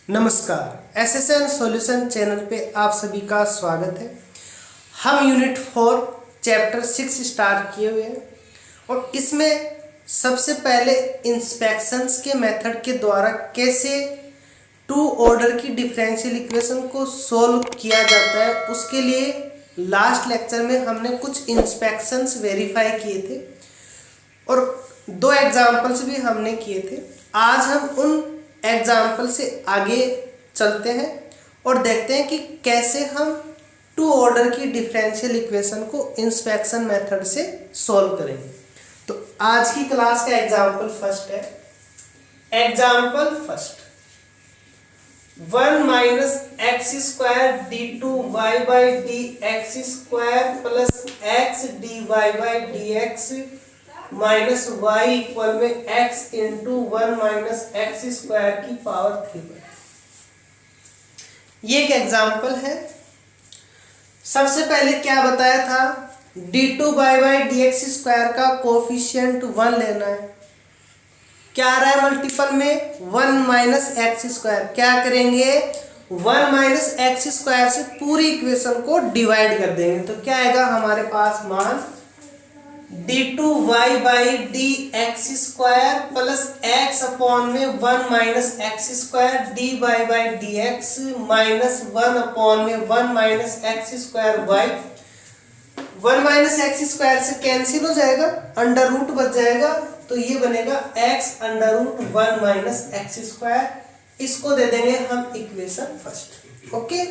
नमस्कार, SSN solution channel पे आप सभी का स्वागत है। हम यूनिट 4 चैप्टर 6 स्टार्ट किए हुए हैं और इसमें सबसे पहले इंस्पेक्शंस के मेथड के द्वारा कैसे टू ऑर्डर की डिफरेंशियल इक्वेशन को सॉल्व किया जाता है, उसके लिए लास्ट लेक्चर में हमने कुछ इंस्पेक्शंस वेरीफाई किए थे और 2 एग्जाम्पल्स भी हमने किए थे। आज हम उन एग्जाम्पल से आगे चलते हैं और देखते हैं कि कैसे हम टू ऑर्डर की डिफरेंशियल इक्वेशन को इंस्पेक्शन मेथड से सॉल्व करेंगे। तो आज की क्लास का एग्जाम्पल फर्स्ट है। Example first, 1 minus X square D two Y by D x square plus X D Y by D x minus Y equal में X into 1 minus X square की power 3। ये एक example है। सबसे पहले क्या बताया था, D two by by D x square का कोफिशिएंट 1 लेना है। क्या आ रहा है मल्टीपल में, 1 माइनस एक्स स्क्वायर। क्या करेंगे, 1 माइनस एक्स स्क्वायर से पूरी इक्वेशन को डिवाइड कर देंगे। तो क्या आएगा हमारे पास मान, D two Y by D x square plus X upon में 1 minus X square D Y by D x minus 1 upon में 1 minus X square Y. 1 minus X square से कैंसिल हो जाएगा, अंडर रूट बच जाएगा, तो ये बनेगा X under root 1 minus X square. इसको दे देंगे हम इक्वेशन फर्स्ट। ओके,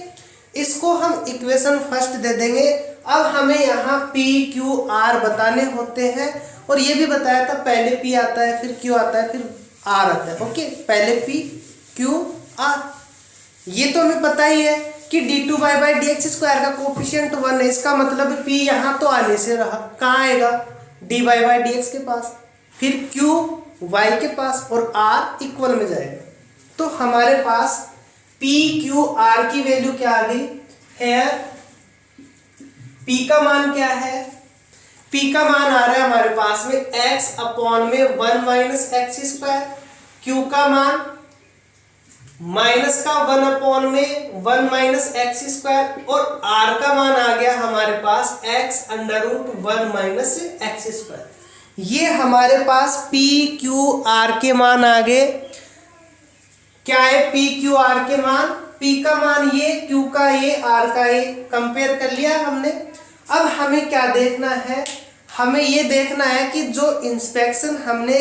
इसको हम इक्वेशन फर्स्ट दे देंगे। अब हमें यहाँ पी क्यू आर बताने होते हैं और ये भी बताया था पहले पी आता है फिर क्यू आता है फिर आर आता है। ओके, पहले पी क्यू आर। ये तो हमें पता ही है कि D two Y by D x square का कोफिशिएंट 1 है। इसका मतलब पी यहाँ तो आने से रहा, कहाँ आएगा, D Y by D X के पास, फिर क्यू वाई के पास और आर इक्वल में जाएगा। तो हमारे पास पी क्यू आर की वैल्यू क्या आ गई है। P का मान क्या है, P का मान आ रहा है हमारे पास में x अपॉन में 1 माइनस एक्स स्क्वायर, Q का मान माइनस का 1 अपॉन में 1 माइनस एक्स स्क्वायर और R का मान आ गया हमारे पास x under root 1 minus X square. ये हमारे पास P Q R के मान आ गए। क्या है P Q R के मान, P का मान ये, Q का ये, R का ये, कंपेयर कर लिया हमने। अब हमें क्या देखना है, हमें ये देखना है कि जो इंस्पेक्शन हमने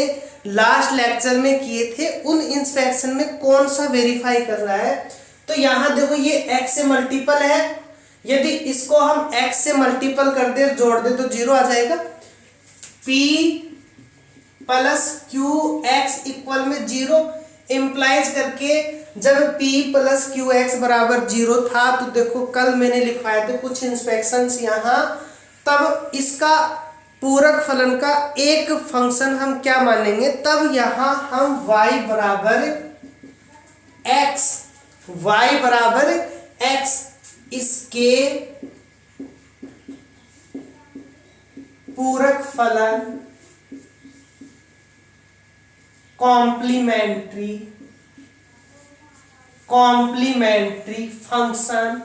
लास्ट लेक्चर में किए थे उन इंस्पेक्शन में कौन सा वेरीफाई कर रहा है। तो यहाँ देखो ये x से मल्टीपल है, यदि इसको हम x से मल्टीपल कर दे जोड़ दे तो 0 आ जाएगा। p plus Q x equal में 0 इम्प्लाइज करके जब p प्लस क्यू एक्स बराबर 0 था तो देखो कल मैंने लिखवाए थे कुछ इंस्पेक्शंस यहाँ, तब इसका पूरक फलन का एक फंक्शन हम क्या मानेंगे, तब यहाँ हम y बराबर x इसके पूरक फलन कॉम्प्लीमेंट्री फंक्शन,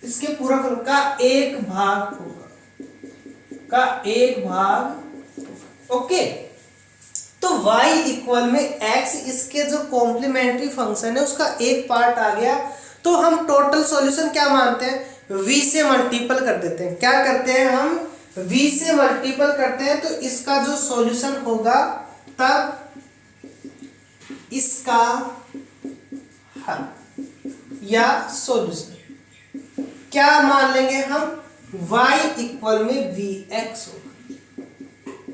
इसके पूरा का एक भाग होगा, ओके। तो y इक्वल में x इसके जो कॉम्प्लीमेंट्री फंक्शन है उसका एक पार्ट आ गया। तो हम टोटल सॉल्यूशन क्या मानते हैं, v से मल्टीपल कर देते हैं। क्या करते हैं हम, v से मल्टीपल करते हैं तो इसका जो सॉल्यूशन होगा तब इसका हल या सॉल्यूशन क्या मान लेंगे हम, y इक्वल में vx होगा।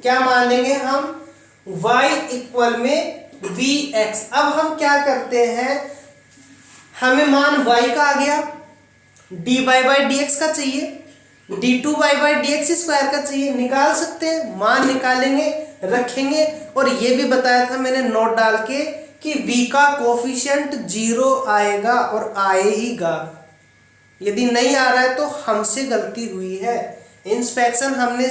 क्या मान लेंगे हम, y इक्वल में vx। अब हम क्या करते हैं, हमें मान y का आ गया, dy बाई dx का चाहिए, d2 बाई dx स्क्वायर का चाहिए, निकाल सकते हैं, मान निकालेंगे रखेंगे। और ये भी बताया था मैंने नोट डाल के कि v का कोफिशिएंट 0 आएगा और आएगा। यदि नहीं आ रहा है तो हमसे गलती हुई है, इंस्पेक्शन हमने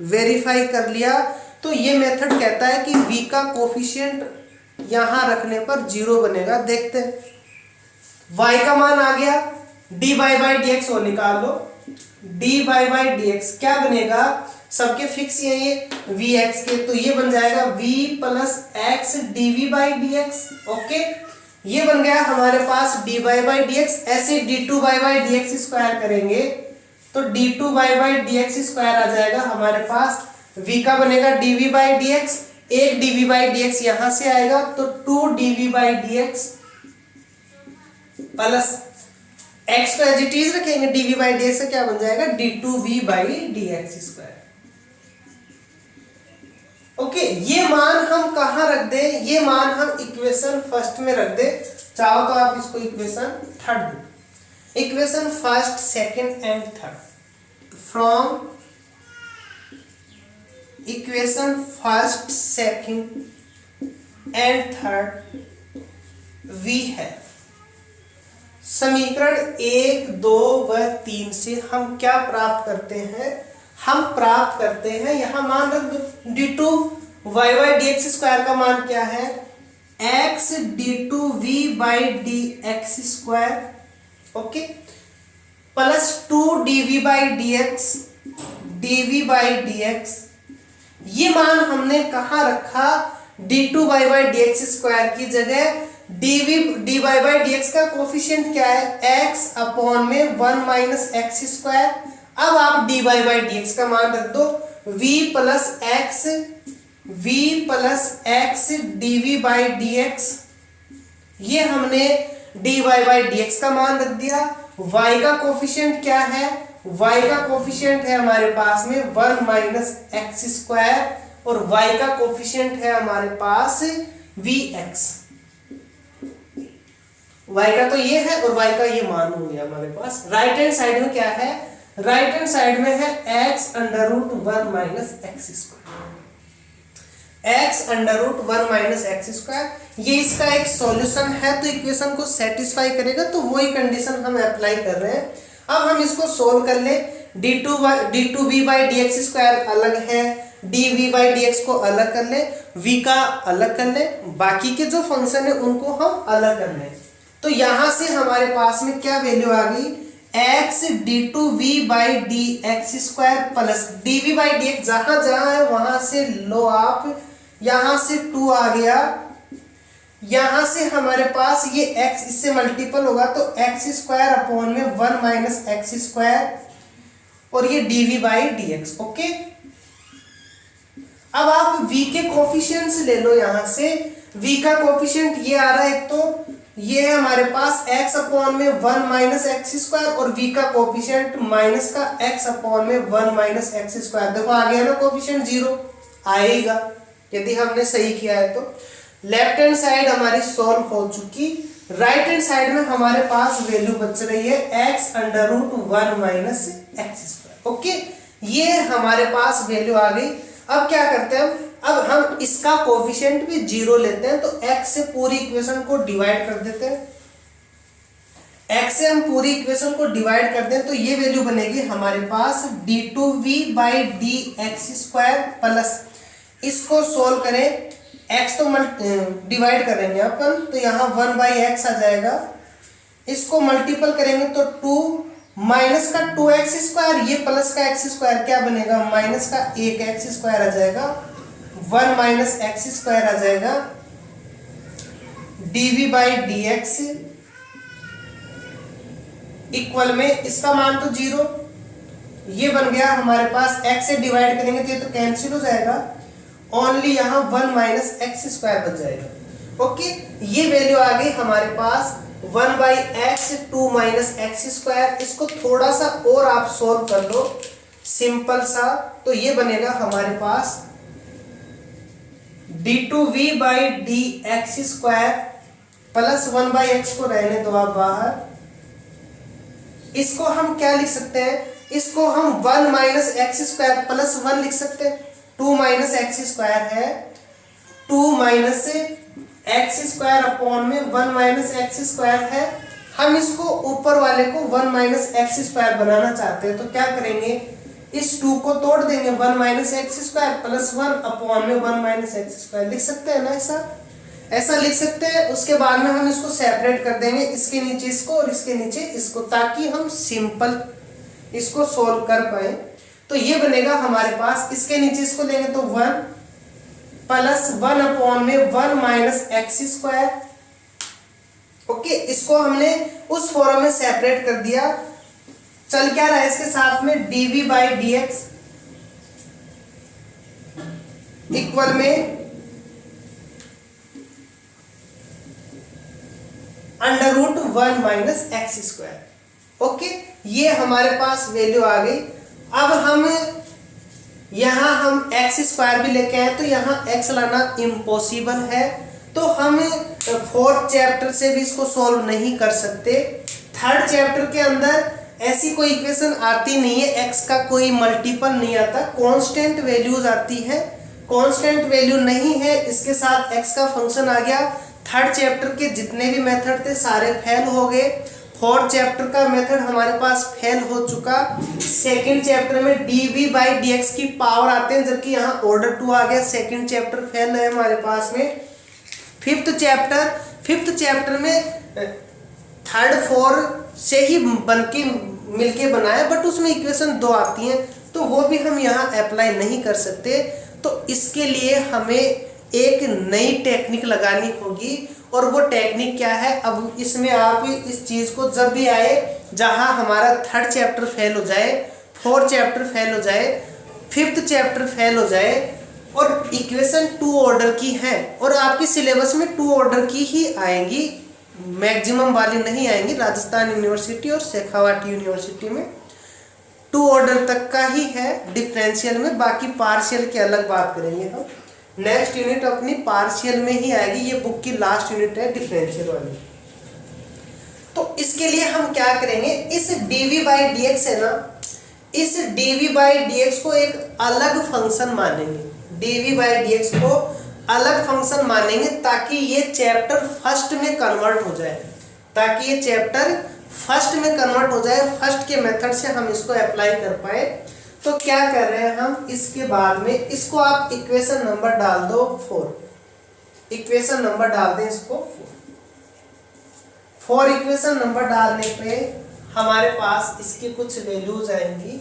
वेरीफाई कर लिया। तो ये मेथड कहता है कि v का कोफिशिएंट यहां रखने पर 0 बनेगा। देखते हैं, y का मान आ गया, dy बाई डी एक्स वो निकाल लो, dy बाई डी एक्स क्या बनेगा, सबके फिक्स है ये vx के, तो ये बन जाएगा v plus X dv by D X. Okay, ये बन गया हमारे पास dy बाई डी एक्स। ऐसे d2 by D x square करेंगे तो d2 by D x square आ जाएगा हमारे पास, v का बनेगा dv बाई डी एक्स, एक dv बाई डी एक्स यहां से आएगा तो 2 dv by D X plus x को एज इट इज रखेंगे, dv बाई डी एक्स क्या बन जाएगा, d2v by D x square. Okay, ये मान हम कहां रख दें, ये मान हम इक्वेशन फर्स्ट में रख दें, चाहो तो आप इसको equation third, equation first second and third, from equation first second and third we है समीकरण 1, 2 व 3 से हम क्या प्राप्त करते हैं, हम प्राप्त करते हैं, यहां मान रख दो d2 y by D x square का मान क्या है, x d2v by D x square. Okay, plus 2 dv by D x dv by D x. ये मान हमने कहां रखा, d2 y by D x square की जगह dy बाई डी एक्स का कोफिशिएंट क्या है, x अपॉन में 1 माइनस एक्स स्क्वायर। अब आप dy बाई डी एक्स का मान रख दो v plus X dv by D x. ये हमने dy बाई डी एक्स का मान रख दिया। y का कोफिशिएंट क्या है, y का कोफिशिएंट है हमारे पास में 1 माइनस एक्स स्क्वायर और y का कोफिशिएंट है हमारे पास vx। y का तो ये है और y का ये मान हो गया हमारे पास। राइट हैंड साइड में क्या है, राइट हैंड साइड में है x under root 1 minus X square, x under root 1 minus X square. ये इसका एक सॉल्यूशन है, तो इक्वेशन को सेटिस्फाई करेगा, तो वही कंडीशन हम अप्लाई कर रहे हैं। अब हम इसको सोल्व कर ले, d2v by D x square अलग है, dv बाई डी एक्स को अलग कर ले, v का अलग कर ले, बाकी के जो फंक्शन है उनको हम अलग कर ले। तो यहां से हमारे पास में क्या वैल्यू आ गई, x d2v by D x square plus dv by D x, जहां जहां है वहां से लो आप, यहां से 2 आ गया, यहां से हमारे पास ये x इससे मल्टीपल होगा तो एक्स स्क्वायर अपॉन में 1 माइनस एक्स स्क्वायर और ये dv by D X. Okay, अब आप v के कोफिशिएंट्स ले लो, यहां से v का कोफिशिएंट ये आ रहा है, तो ये है हमारे पास x अपॉन में 1 माइनस एक्स स्क्वायर और v का कोफिशिएंट माइनस का x अपॉन में 1 माइनस एक्स स्क्वायर। देखो आ गया ना, कोफिशिएंट 0 आएगा यदि हमने सही किया है तो। लेफ्ट हैंड साइड हमारी सॉल्व हो चुकी, राइट हैंड साइड में हमारे पास वैल्यू बच रही है x under root 1 minus X square. Okay, ये हमारे पास वैल्यू आ गई। अब क्या करते हैं, अब हम इसका कोफिशिएंट भी 0 लेते हैं, तो x से पूरी इक्वेशन को डिवाइड कर देते हैं, x से हम पूरी इक्वेशन को डिवाइड कर दें तो ये वैल्यू बनेगी हमारे पास d2v by D x square plus, इसको सोल्व करें, x तो डिवाइड करेंगे अपन, तो यहाँ 1 बाई एक्स आ जाएगा, इसको मल्टीपल करेंगे तो 2 माइनस का 2x स्क्वायर, ये प्लस का x स्क्वायर क्या बनेगा, माइनस का 1x स्क्वायर आ जाएगा, 1 माइनस एक्स स्क्वायर आ जाएगा, dv by D X equal में इसका मान तो 0, ये बन गया हमारे पास, x से डिवाइड करेंगे तो ये तो कैंसिल हो जाएगा, ओनली यहाँ 1 माइनस एक्स स्क्वायर बच जाएगा। ओके, ये वैल्यू आ गई हमारे पास 1 by x 2 minus X square. इसको थोड़ा सा और आप सोल्व कर लो सिंपल सा, तो ये बनेगा हमारे पास d2v by D x square plus 1 by x को रहने दो आप बाहर, इसको हम क्या लिख सकते हैं, इसको हम 1 माइनस एक्स स्क्वायर प्लस 1 लिख सकते हैं, 2 माइनस एक्स स्क्वायर है, 2 माइनस एक्स स्क्वायर अपॉन में 1 माइनस एक्स स्क्वायर है। हम इसको ऊपर वाले को 1 माइनस एक्स स्क्वायर बनाना चाहते हैं, तो क्या करेंगे, इस 2 को तोड़ देंगे, 1 minus X square plus 1 upon में 1 माइनस एक्स स्क्वायर लिख सकते हैं ना ऐसा। ऐसा लिख सकते हैं। उसके बाद में हम इसको सेपरेट कर देंगे, इसके नीचे इसको और इसके नीचे इसको, ताकि हम सिंपल इसको सोल्व कर पाए। तो ये बनेगा हमारे पास, इसके नीचे इसको लेंगे तो 1 प्लस 1 अपॉन में 1 माइनस एक्स स्क्वायर। ओके, इसको हमने उस फॉर्म में सेपरेट कर दिया। चल क्या रहा है इसके साथ में, dv by D X equal में under root 1 minus X square. Okay, ये हमारे पास वैल्यू आ गई। अब हम यहां हम एक्स स्क्वायर भी लेके आए, तो यहां एक्स लाना इम्पॉसिबल है, तो हम फोर्थ चैप्टर से भी इसको सॉल्व नहीं कर सकते। थर्ड चैप्टर के अंदर ऐसी कोई इक्वेशन आती नहीं है, एक्स का कोई मल्टीपल नहीं आता, कांस्टेंट वैल्यूज आती है। कांस्टेंट वैल्यू नहीं है, इसके साथ एक्स का फंक्शन आ गया। थर्ड चैप्टर के जितने भी मेथड थे सारे फेल हो गए। फोर्थ चैप्टर का मेथड हमारे पास फेल हो चुका। सेकंड चैप्टर में dv बाई dx की पावर आते हैं, जबकि यहाँ ऑर्डर 2 आ गया। सेकंड चैप्टर फेल है हमारे पास में। फिफ्थ चैप्टर में थर्ड फोर से ही बन के मिलके बनाया, बट उसमें इक्वेशन 2 आती हैं, तो वो भी हम यहाँ अप्लाई नहीं कर सकते। तो इसके लिए हमें एक नई टेक्निक लगानी होगी, और वो टेक्निक क्या है, अब इसमें आप इस चीज़ को जब भी आए जहाँ हमारा थर्ड चैप्टर फेल हो जाए, फोर्थ चैप्टर फेल हो जाए, फिफ्थ चैप्टर फेल हो जाए, और इक्वेशन 2 ऑर्डर की है, और आपके सिलेबस में 2 ऑर्डर की ही आएंगी, मैक्सिमम वाली नहीं आएंगी। राजस्थान यूनिवर्सिटी और शेखावाटी यूनिवर्सिटी में 2 ऑर्डर तक का ही है डिफरेंशियल में, बाकी पार्शियल की अलग बात करेंगे हम। नेक्स्ट यूनिट अपनी पार्शियल में ही आएगी, ये बुक की लास्ट यूनिट है डिफरेंशियल वाली। तो इसके लिए हम क्या करेंगे, इस dv बाई डी एक्स है ना, इस dv बाई डी एक्स को एक अलग फंक्शन मानेंगे। dv बाई डी एक्स को अलग फंक्शन मानेंगे, ताकि ये चैप्टर फर्स्ट में कन्वर्ट हो जाए, फर्स्ट के मेथड से हम इसको अप्लाई कर पाए। तो क्या कर रहे हैं हम, इसके बाद में इसको आप इक्वेशन नंबर डाल दो 4, इक्वेशन नंबर डाल दें इसको 4 इक्वेशन नंबर डालने पे हमारे पास इसकी कुछ वैल्यूज आएंगी।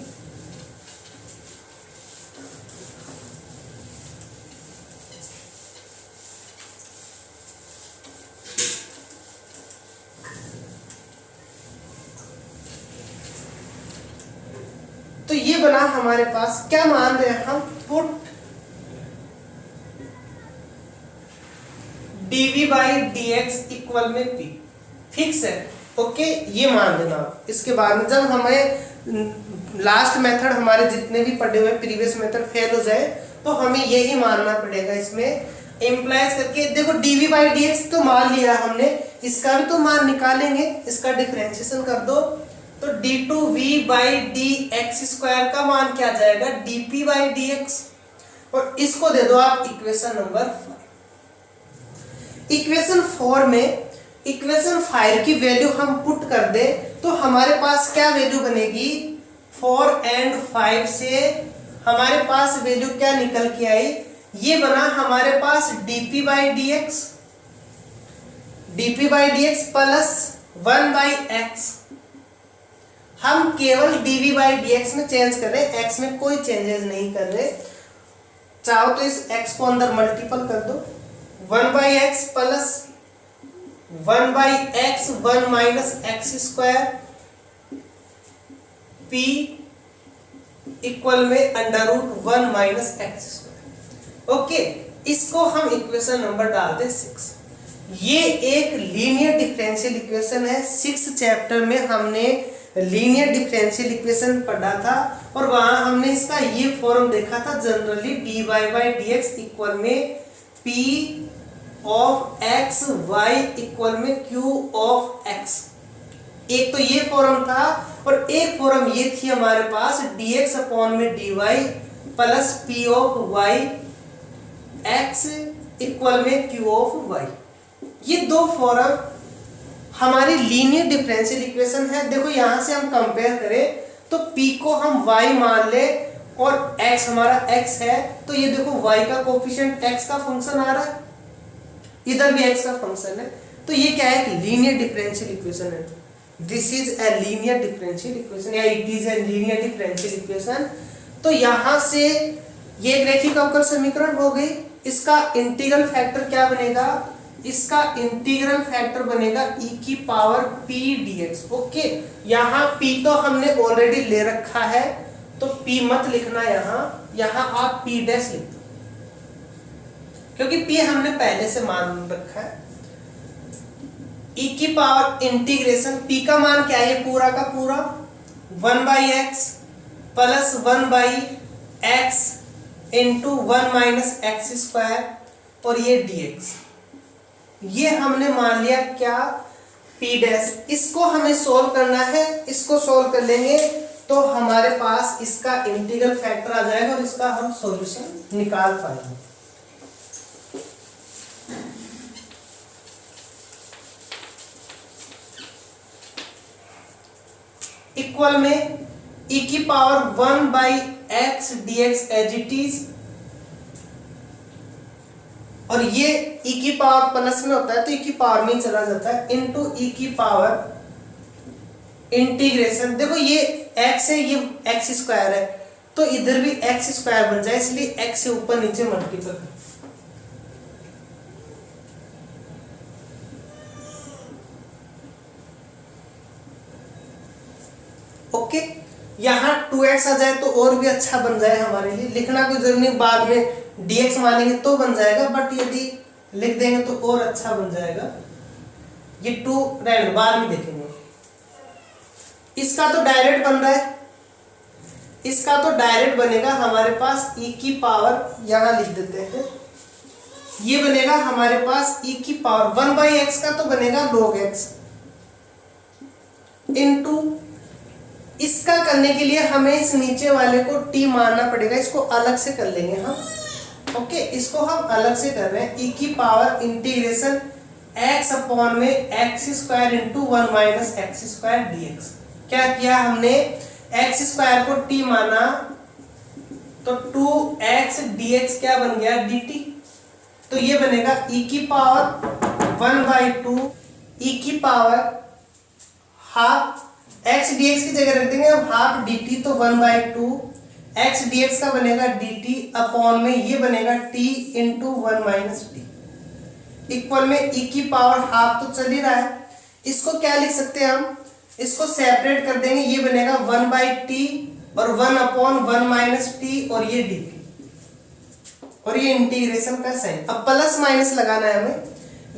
तो ये बना हमारे पास, क्या मान रहे हैं हम, put dv by dx equal में p, फिक्स है। ओके, ये मान देना। इसके बाद में जब हमें लास्ट मेथड हमारे जितने भी पढ़े हुए प्रीवियस मेथड फेल हो जाए, तो हमें यही मानना पड़ेगा। इसमें इम्प्लाइज करके देखो, dv बाई dx तो मान लिया हमने, इसका भी तो मान निकालेंगे, इसका डिफरेंशिएशन कर दो, तो d2v by D x square का मान क्या जाएगा, dp बाई dx, और इसको दे दो आप इक्वेशन नंबर 5। इक्वेशन 4 में इक्वेशन 5 की वैल्यू हम पुट कर दे, तो हमारे पास क्या वैल्यू बनेगी, 4 एंड 5 से हमारे पास वैल्यू क्या निकल के आई, ये बना हमारे पास dp by dx plus 1 by x. हम केवल dv बाई dx में चेंज कर रहे हैं, x में कोई चेंजेस नहीं कर रहे। चाहो तो इस x को अंदर मल्टीपल कर दो, 1 by X plus 1 by X 1 minus X square p equal में under root 1 minus X square. Okay, इसको हम इक्वेशन नंबर डाल दें 6। ये एक लीनियर डिफरेंशियल इक्वेशन है। 6th चैप्टर में हमने लीनियर डिफरेंशियल इक्वेशन पढ़ा था, और वहां हमने इसका ये फॉर्म देखा था generally, dy by dx equal में p of x y equal में q ऑफ x। एक तो ये फॉर्म था, और एक फॉर्म ये थी हमारे पास dx अपॉन में dy plus p of y x equal में q ऑफ y। ये दो फॉर्म हमारी लीनियर डिफरेंशियल इक्वेशन है। देखो यहां से हम कंपेयर करें तो p को हम y मान ले और x हमारा x है, तो ये देखो y का कोफिशिएंट x का फंक्शन आ रहा है, इधर भी x का फंक्शन है, तो ये क्या है, एक लीनियर डिफरेंशियल इक्वेशन है। This is a linear differential equation या it is a linear differential equation. तो यहाँ से ये एक रैखिक अवकल समीकरण हो गई। इसका इंटीग्रल फैक्टर क्या बनेगा, इसका इंटीग्रल फैक्टर बनेगा e की पावर p dx। ओके, यहाँ p तो हमने ऑलरेडी ले रखा है, तो p मत लिखना, यहाँ आप p डैश लिख दो, क्योंकि p हमने पहले से मान रखा है। e की पावर इंटीग्रेशन p का मान क्या है, पूरा का पूरा 1/x plus 1/x into 1 minus X square और ये dx, ये हमने मान लिया क्या, p डैश। इसको हमें सोल्व करना है, इसको सोल्व कर लेंगे तो हमारे पास इसका इंटीग्रल फैक्टर आ जाएगा और इसका हम सॉल्यूशन निकाल पाएंगे। इक्वल में e की power 1/x dx as it is, और ये e की पावर प्लस में होता है तो e की पावर में ही चला जाता है, इनटू e की पावर इंटीग्रेशन। देखो ये x है, ये x स्क्वायर है, तो इधर भी x स्क्वायर बन जाए, इसलिए x से ऊपर नीचे मल्टीपल। ओके, यहाँ 2x आ जाए तो और भी अच्छा बन जाए हमारे लिए, लिखना कोई जरूरी नहीं, बाद में dx मानेंगे तो बन जाएगा, बट यदि लिख देंगे तो और अच्छा बन जाएगा। ये 2 रहने बाद में देखेंगे। इसका तो डायरेक्ट बन रहा है, इसका तो डायरेक्ट बनेगा हमारे पास e की पावर, यहां लिख देते हैं, ये बनेगा हमारे पास e की पावर 1/x का तो बनेगा log x इनटू, इसका करने के लिए हमें इस नीचे वाले को t मानना पड़ेगा, इसको अलग से कर लेंगे हम। ओके, इसको हम अलग से कर रहे हैं, e की पावर इंटीग्रेशन x अपॉन में x square into 1 minus X square dx। क्या किया हमने, x स्क्वायर को t माना तो 2x dx क्या बन गया, dt। तो ये बनेगा e की पावर 1/2 e की पावर हाफ x dx की जगह रख देंगे अब हाफ dt, तो 1/2 x dx का बनेगा dt अपॉन में ये बनेगा t into 1 minus T equal में e की पावर हाफ तो चल ही रहा है। इसको क्या लिख सकते हैं हम, इसको सेपरेट कर देंगे, ये बनेगा 1/t और 1 अपॉन 1 माइनस टी और ये dt और ये इंटीग्रेशन का साइन। अब प्लस माइनस लगाना है हमें,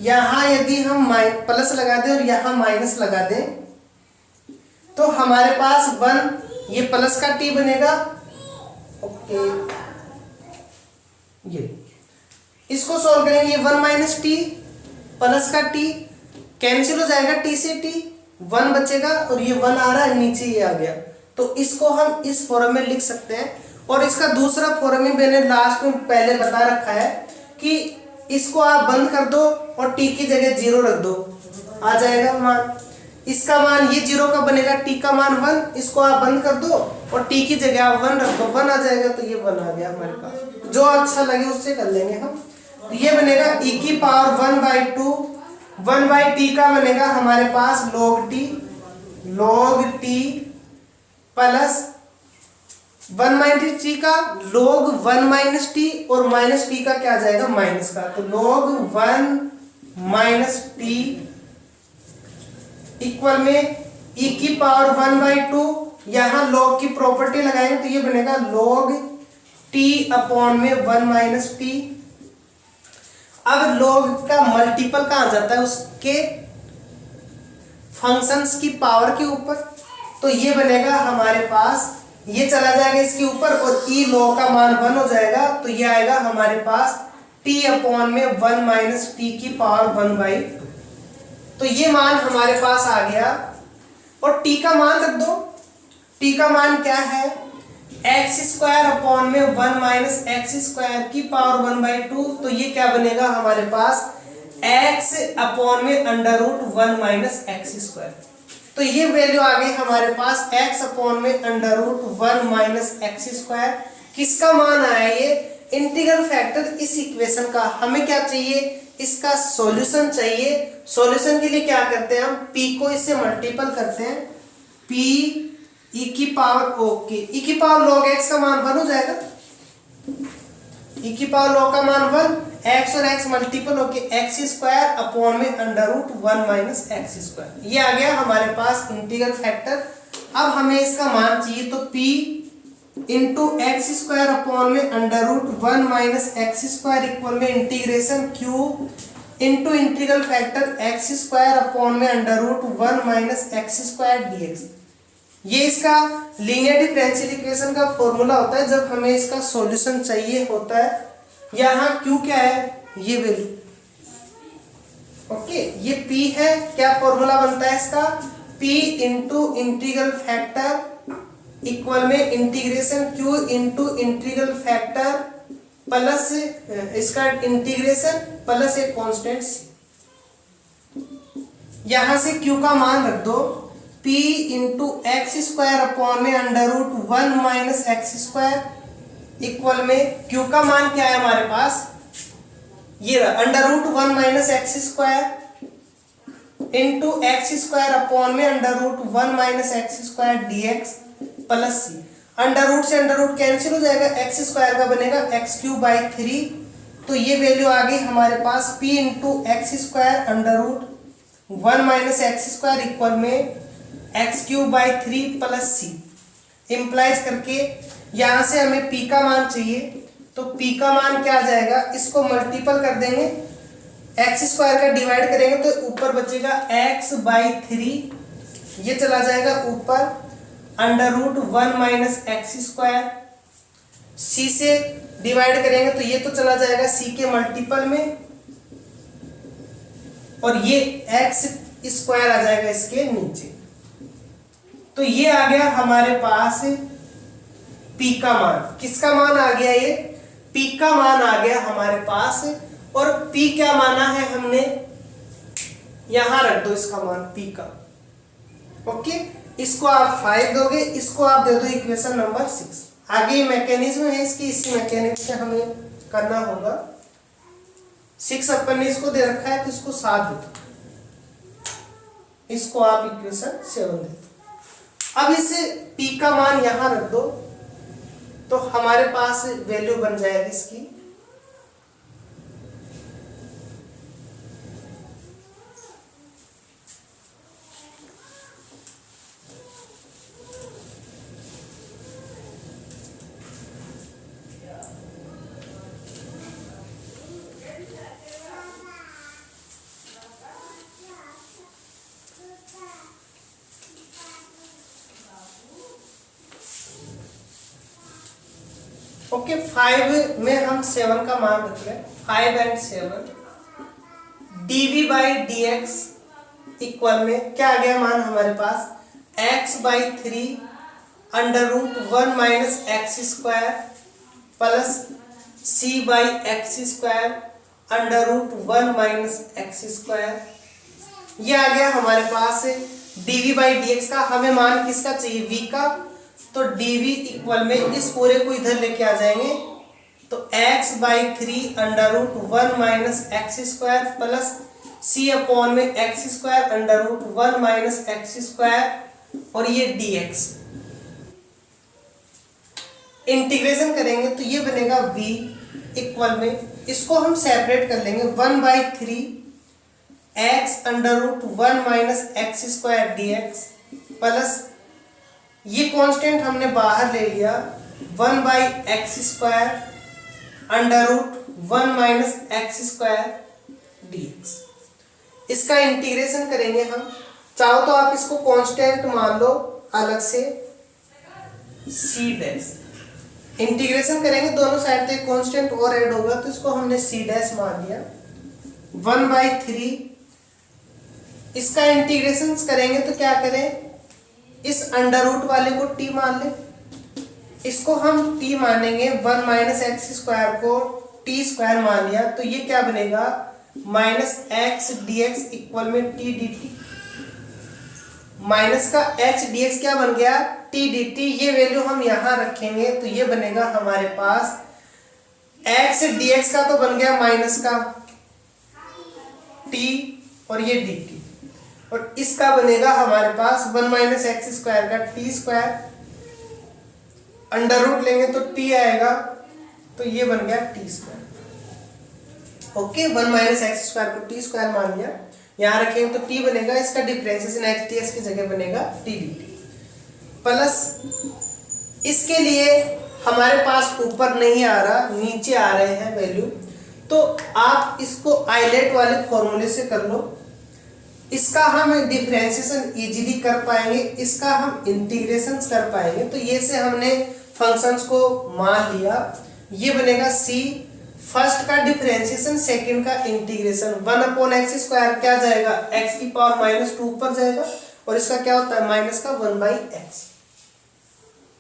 यहाँ यदि हम प्लस लगा दें और यहाँ माइनस लगा दें तो हमारे पास 1, ये प्लस का t बनेगा। ओके, ये इसको सोल्व करेंगे, ये 1 माइनस टी प्लस का t कैंसिल हो जाएगा, t से t 1 बचेगा और ये 1 आ रहा है नीचे, ये आ गया, तो इसको हम इस फॉर्म में लिख सकते हैं। और इसका दूसरा फॉर्म में मैंने लास्ट में पहले बता रखा है कि इसको आप बंद कर दो और t की जगह 0 रख दो, आ जाएगा मान, इसका मान ये 0 का बनेगा, t का मान 1, इसको आप बंद कर दो और t की जगह आप 1 रख दो, 1 आ जाएगा, तो ये 1 आ गया हमारे पास। जो अच्छा लगे उससे कर लेंगे हम। तो ये बनेगा e की पावर 1/2 1/t का बनेगा हमारे पास log t plus 1 minus T का log 1 माइनस टी और माइनस टी का क्या आ जाएगा, माइनस का, तो log 1 माइनस टी इक्वल में e की पावर 1/2, यहाँ log की प्रॉपर्टी लगाएंगे तो ये बनेगा log t अपॉन में 1 माइनस टी। अब log का मल्टीपल कहाँ जाता है, उसके फंक्शंस की पावर के ऊपर, तो ये बनेगा हमारे पास, ये चला जाएगा इसके ऊपर और e log का मान 1 हो जाएगा, तो ये आएगा हमारे पास t अपॉन में 1 माइनस टी की पावर 1/2। तो ये मान हमारे पास आ गया और t का मान रख दो, t का मान क्या है, एक्स स्क्वायर अपॉन में 1 माइनस एक्स स्क्वायर की पावर 1/2, तो ये क्या बनेगा हमारे पास, x अपॉन में √1 माइनस एक्स स्क्वायर। तो ये वैल्यू आ गई हमारे पास x अपॉन में √1 माइनस एक्स स्क्वायर। किसका मान आया, ये इंटीग्रल फैक्टर इस इक्वेशन का। हमें क्या चाहिए, इसका सॉल्यूशन चाहिए। सॉल्यूशन के लिए क्या करते हैं हम, p को इससे मल्टीपल करते हैं, p e की पावर ओके e की पावर log x का मान 1 हो जाएगा, e की पावर log का मान 1, x और x मल्टीपल होके x स्क्वायर अपॉन में under root 1 minus X square. ये आ गया हमारे पास इंटीग्रल फैक्टर। अब हमें इसका मान चाहिए, तो p into X square upon में under root 1 minus X square equal में integration q into integral factor X square upon में under root 1 minus X square dx। ये इसका लीनियर डिफरेंशियल इक्वेशन का फॉर्मूला होता है जब हमें इसका सॉल्यूशन चाहिए होता है। यहाँ q क्या है, ये वैल्यू ओके, ये p है, क्या फॉर्मूला बनता है इसका, p into integral factor equal में integration q into integral factor plus इसका इंटीग्रेशन प्लस एक कांस्टेंट c। यहां से q का मान रख दो, p into X square upon में under root 1 minus X square equal में q का मान क्या है हमारे पास, ये under root 1 minus X square into X square upon में under root 1 minus X square dx plus सी। अंडर रूट से अंडर रूट कैंसिल हो जाएगा, एक्स स्क्वायर का बनेगा एक्स क्यूब बाई 3। तो ये वैल्यू आ गई हमारे पास p into X square under root 1 minus X square equal में X cube by 3 plus C. Implies करके यहाँ से हमें p का मान चाहिए, तो p का मान क्या आ जाएगा, इसको मल्टीपल कर देंगे, एक्स स्क्वायर का डिवाइड करेंगे तो ऊपर बचेगा x बाई 3, ये चला जाएगा ऊपर under root 1 minus X square, c से डिवाइड करेंगे तो ये तो चला जाएगा c के मल्टीपल में, और ये x स्क्वायर आ जाएगा इसके नीचे। तो ये आ गया हमारे पास p का मान। किसका मान आ गया, ये p का मान आ गया हमारे पास। और p क्या माना है हमने, यहां रख दो इसका मान p का, ओके। इसको आप 5 दोगे, इसको आप दे दो इक्वेशन नंबर 6। आगे मैकेनिज्म है इसकी, इसी मैकेनिज्म से हमें करना होगा। 6 अपन ने इसको दे रखा है तो इसको 7 दे दो, इसको आप इक्वेशन 7 दे दो। अब इस p का मान यहां रख दो तो हमारे पास वैल्यू बन जाएगी इसकी ओके। 5 में हम 7 का मान रख लें, 5 and 7 dv by D X equal में क्या आ गया मान हमारे पास, x by 3 under root 1 minus X square plus c by X square under root 1 minus X square. ये आ गया हमारे पास dv बाई डी एक्स का। हमें मान किसका चाहिए, v का, तो dv इक्वल में इस पूरे को इधर लेके आ जाएंगे तो x by 3 under root 1 minus X square plus c upon में X square under root 1 minus X square, और ये dx। इंटीग्रेशन करेंगे तो ये बनेगा v इक्वल में, इसको हम सेपरेट कर लेंगे, 1 by 3 x under root 1 minus X square dx plus ये कांस्टेंट हमने बाहर ले लिया 1 by X square under root 1 minus X square dx। इसका इंटीग्रेशन करेंगे हम, चाहो तो आप इसको कांस्टेंट मान लो अलग से c डैश। इंटीग्रेशन करेंगे दोनों साइड से कांस्टेंट और ऐड होगा तो इसको हमने c डैश मान लिया 1 बाई 3। इसका इंटीग्रेशन करेंगे तो क्या करें, इस अंडर रूट वाले को t मान लें, इसको हम t मानेंगे, 1 माइनस एक्स स्क्वायर को t स्क्वायर मान लिया तो ये क्या बनेगा, minus x D X equal में t डी टी। माइनस का x dx क्या बन गया, t dt। ये वैल्यू हम यहाँ रखेंगे तो ये बनेगा हमारे पास x dx का तो बन गया माइनस का, टी और ये डी टी, और इसका बनेगा हमारे पास 1 माइनस एक्स स्क्वायर का टी स्क्वायर, अंडर रूट लेंगे तो टी आएगा, तो ये बन गया T square. Okay, 1 minus X square को टी स्क्वायर मान लिया, यहाँ रखेंगे तो टी बनेगा, इसका डिफरेंशिएशन एच टी एक्स की जगह बनेगा टी डी टी, प्लस इसके लिए हमारे पास ऊपर नहीं आ रहा, नीचे आ रहे हैं वैल्यू, तो आप इसको आइलेट वाले फॉर्मूले से कर लो। इसका हम डिफरेंशिएशन इजीली कर पाएंगे, इसका हम इंटीग्रेशन कर पाएंगे। तो ये से हमने फंक्शंस को मान लिया, ये बनेगा सी, फर्स्ट का डिफरेंशिएशन, सेकंड का इंटीग्रेशन, 1 अपॉन एक्स स्क्वायर क्या जाएगा, एक्स की पावर माइनस 2 ऊपर जाएगा, और इसका क्या होता है माइनस का 1 बाई एक्स,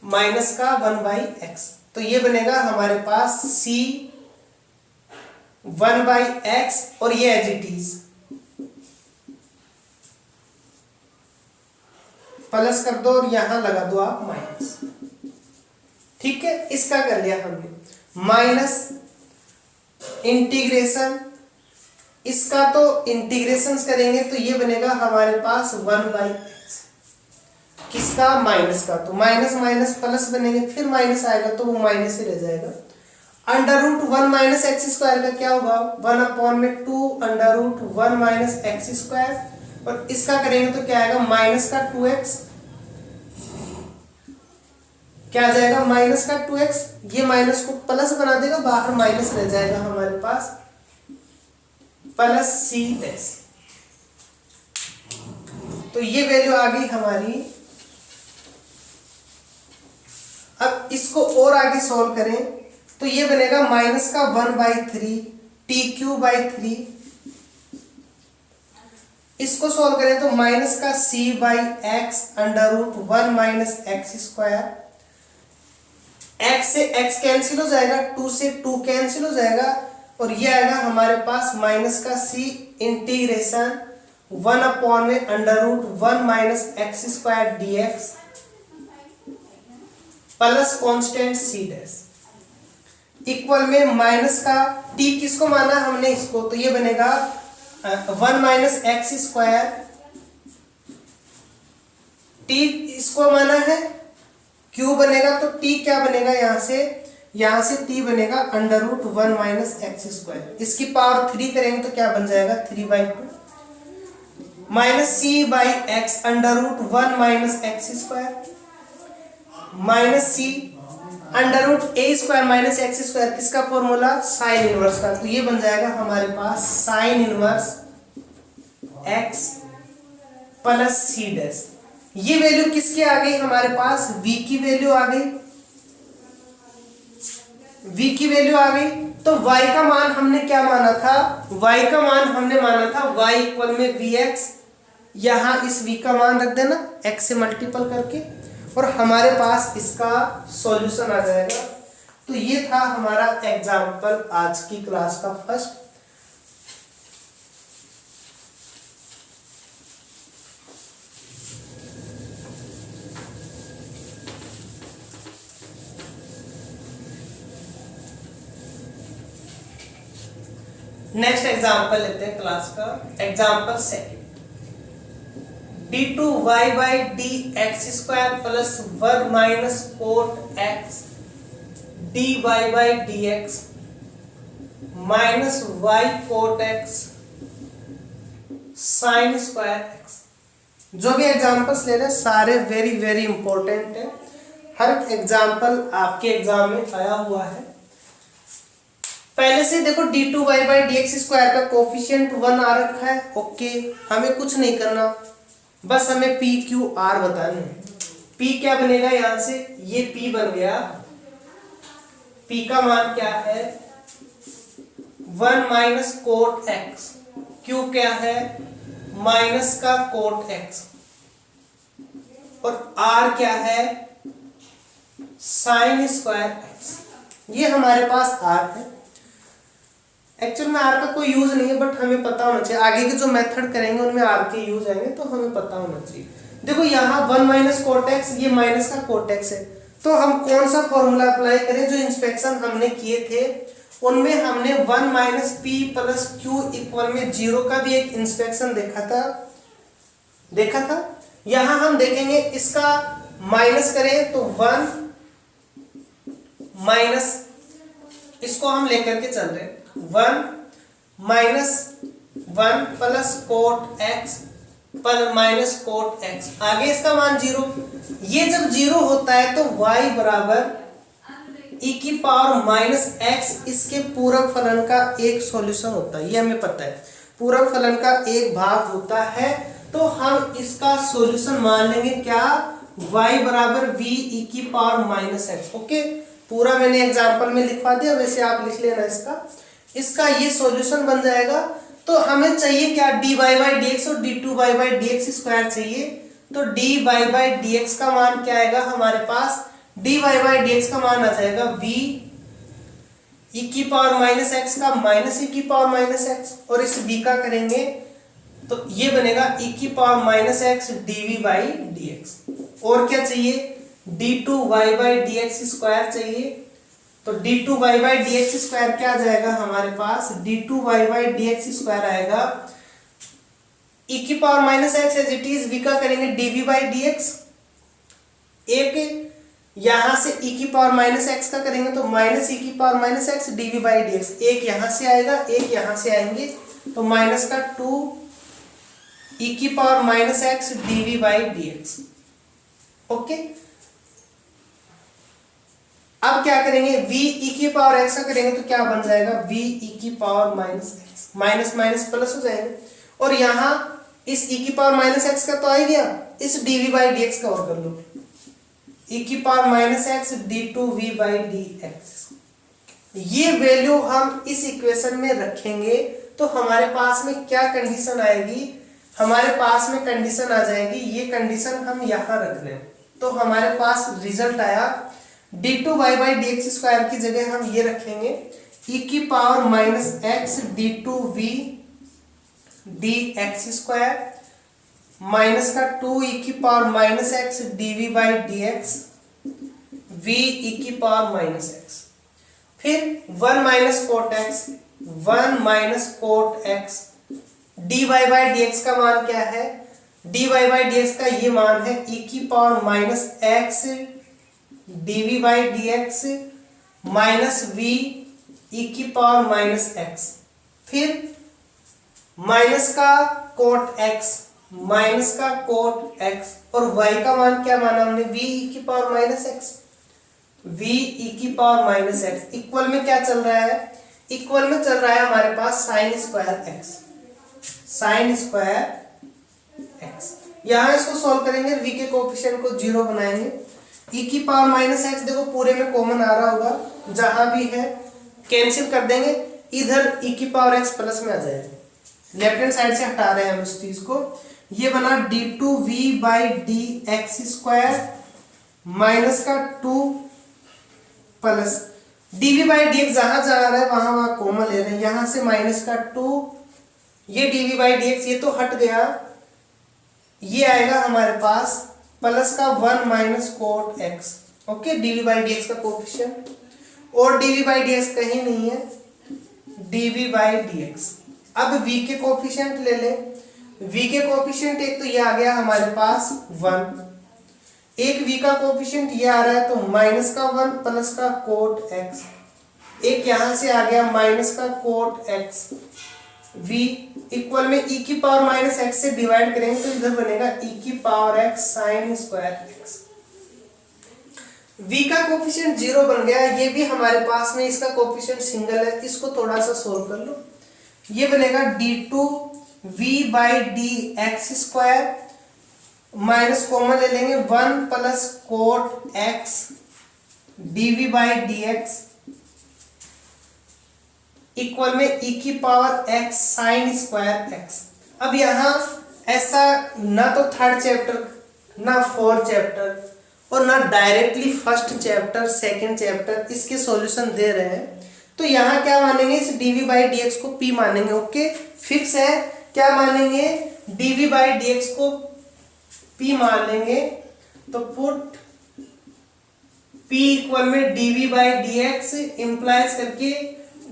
माइनस का 1 बाई एक्स, तो ये बनेगा हमारे पास सी 1 बाई एक्स, और ये एज इट इज प्लस कर दो और यहां लगा दो आप माइनस। ठीक है, इसका कर लिया हमने, माइनस इंटीग्रेशन, इसका तो इंटीग्रेशन करेंगे तो ये बनेगा हमारे पास 1 बाई एक्स, किसका माइनस का, तो माइनस माइनस प्लस बनेंगे, फिर माइनस आएगा तो वो माइनस ही रह जाएगा। Under root 1 minus X square का क्या होगा, 1 अपॉन में 2 under root 1 minus X square, और इसका करेंगे तो क्या आएगा माइनस का 2x, क्या आ जाएगा माइनस का 2x, ये माइनस को प्लस बना देगा, बाहर माइनस रह जाएगा हमारे पास, प्लस सी एस, तो ये वैल्यू आ गई हमारी। अब इसको और आगे सॉल्व करें तो ये बनेगा माइनस का 1 बाई 3 टी क्यू बाई 3, इसको सॉल्व करें तो माइनस का c by X under root 1 minus X square, x से x कैंसिल हो जाएगा, 2 से 2 कैंसिल हो जाएगा, और ये आएगा हमारे पास माइनस का c इंटीग्रेशन 1 अपॉन में under root 1 minus X square D X plus constant c dash equal में माइनस का t किसको माना हमने इसको, तो ये बनेगा 1 माइनस एक्स स्क्वायर, t इसको माना है, q बनेगा तो t क्या बनेगा, यहां से t बनेगा under root 1 minus X square, इसकी पावर 3 करेंगे तो क्या बन जाएगा 3/2 minus c by X under root 1 minus X square minus c under root A square minus X square, किसका फॉर्मूला साइन इनवर्स का, तो ये बन जाएगा हमारे पास sine inverse x plus C dash. ये वैल्यू किसकी आ गई हमारे पास, v की वैल्यू आ गई, v की वैल्यू आ गई। तो y का मान हमने क्या माना था, y का मान हमने माना था y इक्वल में vx, यहां इस v का मान रख देना x से मल्टीपल करके, और हमारे पास इसका सॉल्यूशन आ जाएगा। तो ये था हमारा एग्जाम्पल आज की क्लास का फर्स्ट। नेक्स्ट एग्जाम्पल लेते हैं क्लास का, example second, d2y by D x square plus 1 minus cot x dy by D x minus y cot x sine square x. जो भी एग्जाम्पल्स ले रहे हैं सारे वेरी वेरी इंपॉर्टेंट है, हर एग्जाम्पल आपके एग्जाम में आया हुआ है। पहले से देखो d2y by D x square का कोफिशिएंट 1 आ रखा है, ओके, हमें कुछ नहीं करना, बस हमें पी क्यू आर बताना है। p क्या बनेगा, यहां से ये p बन गया, p का मान क्या है 1 माइनस कोट x, q क्या है माइनस का कोट x, और r क्या है साइन स्क्वायर x। ये हमारे पास r है, एक्चुअल में आर का कोई यूज नहीं है, बट हमें पता होना चाहिए, आगे के जो मेथड करेंगे उनमें आर के यूज आएंगे, तो हमें पता होना चाहिए। देखो यहाँ 1 माइनस कोट एक्स, ये माइनस का कोट एक्स है, तो हम कौन सा फॉर्मूला अप्लाई करें, जो इंस्पेक्शन हमने किए थे उनमें हमने 1 minus P plus Q equal में 0 का भी एक इंस्पेक्शन देखा था। यहां हम देखेंगे इसका माइनस करें तो 1 माइनस, इसको हम लेकर के चल रहे हैं 1 माइनस 1 प्लस कोट एक्स पर माइनस कोट एक्स, आगे इसका मान 0। ये जब 0 होता है तो y बराबर e की पावर माइनस एक्स इसके पूरक फलन का एक सॉल्यूशन होता है, ये हमें पता है, पूरक फलन का एक भाग होता है। तो हम इसका सॉल्यूशन मान लेंगे क्या, y बराबर v e की पावर माइनस एक्स। ओके, पूरा मैंने एग्जांपल में लिखवा दिया, वैसे आप लिख लेना इसका ये सॉल्यूशन बन जाएगा। तो हमें चाहिए क्या, dy बाई डी एक्स और dy by D x square चाहिए। तो dy बाई डी एक्स का मान क्या आएगा हमारे पास, dy बाई डी एक्स का मान आ जाएगा v e की पावर माइनस एक्स का माइनस e की पावर माइनस एक्स, और इस v का करेंगे तो ये बनेगा e की power minus x dv by D x. और क्या चाहिए, d2 y by D x square चाहिए। तो d2 y by D x square क्या आ जाएगा हमारे पास, d2 y by D x square आएगा e की power minus x as it is, v का करेंगे dv बाई डी एक्स, एक यहां से e की पावर माइनस एक्स का करेंगे तो माइनस e की power minus x dv by D X, एक यहां से आएगा एक यहां से आएंगे तो माइनस का 2 e की power minus x dv by D X. Okay, अब क्या करेंगे, v e की पावर x का करेंगे तो क्या बन जाएगा, v e की power minus x, minus minus plus हो जाएंगे, और यहां इस e की पावर माइनस एक्स का तो आ ही गया, इस dv बाई डी एक्स का और कर लो, e की power minus x d2v by D x. ये वैल्यू हम इस इक्वेशन में रखेंगे तो हमारे पास में क्या कंडीशन आएगी, हमारे पास में कंडीशन आ जाएगी, ये कंडीशन हम यहां रख रहे हैं तो हमारे पास रिजल्ट आया d2 y by D x square की जगह हम ये रखेंगे e की power minus x d2v D x square minus का 2 e की power minus x dv by D x v e की पावर माइनस एक्स, फिर 1 minus cot x, 1 minus cot x, dy by D X का मान क्या है, dy by D X का ये मान है e की power minus x dv by D x minus v e की पावर माइनस एक्स, फिर माइनस का कोट x, माइनस का कोट x, और y का मान क्या माना हमने, v e की power minus x, v e की पावर माइनस एक्स। इक्वल में क्या चल रहा है, इक्वल में चल रहा है हमारे पास sine square x, sine square x। यहां इसको सॉल्व करेंगे, v के कोएफिशिएंट को 0 बनाएंगे, e की पावर माइनस एक्स देखो पूरे में कॉमन आ रहा होगा, जहां भी है कैंसिल कर देंगे, इधर e की पावर x प्लस में आ जाएगा, लेफ्ट हैंड साइड से हटा रहे हैं हम इस चीज को। ये बना d2v by D x square minus का 2 plus dv by D x, जहां जा रहा है वहां वहां कॉमन ले रहे हैं, यहां से माइनस का 2, ये dv बाई डी एक्स ये तो हट गया, ये आएगा हमारे पास प्लस का 1 minus cot x. Okay, dv by D X का कोएफिशिएंट, और dv बाई डी एक्स कहीं नहीं है, dv बाई डी एक्स। अब v के कोएफिशिएंट ले लें, v के कोएफिशिएंट एक तो ये आ गया हमारे पास 1, एक v का कोएफिशिएंट ये आ रहा है तो माइनस का 1 प्लस का कोट x, एक यहां से आ गया माइनस का कोट x, v इक्वल में e की पावर माइनस एक्स से डिवाइड करेंगे तो इधर बनेगा e की power x sine square x। v का कोएफिशिएंट 0 बन गया, ये भी हमारे पास में इसका कोएफिशिएंट सिंगल है, इसको थोड़ा सा सोल्व कर लो, ये बनेगा d2v by D x square minus common ले लेंगे 1 plus coat x dv by D X equal में e की power x sine square x। अब यहां ऐसा ना तो थर्ड चैप्टर ना फोर्थ चैप्टर और ना directly first chapter second chapter इसके सॉल्यूशन दे रहे हैं, तो यहाँ क्या मानेंगे, इस dv बाई डी एक्स को p मानेंगे। ओके, फिक्स है, क्या मानेंगे, dv बाई डी एक्स को p मान लेंगे, तो पुट p इक्वल में dv by D x implies करके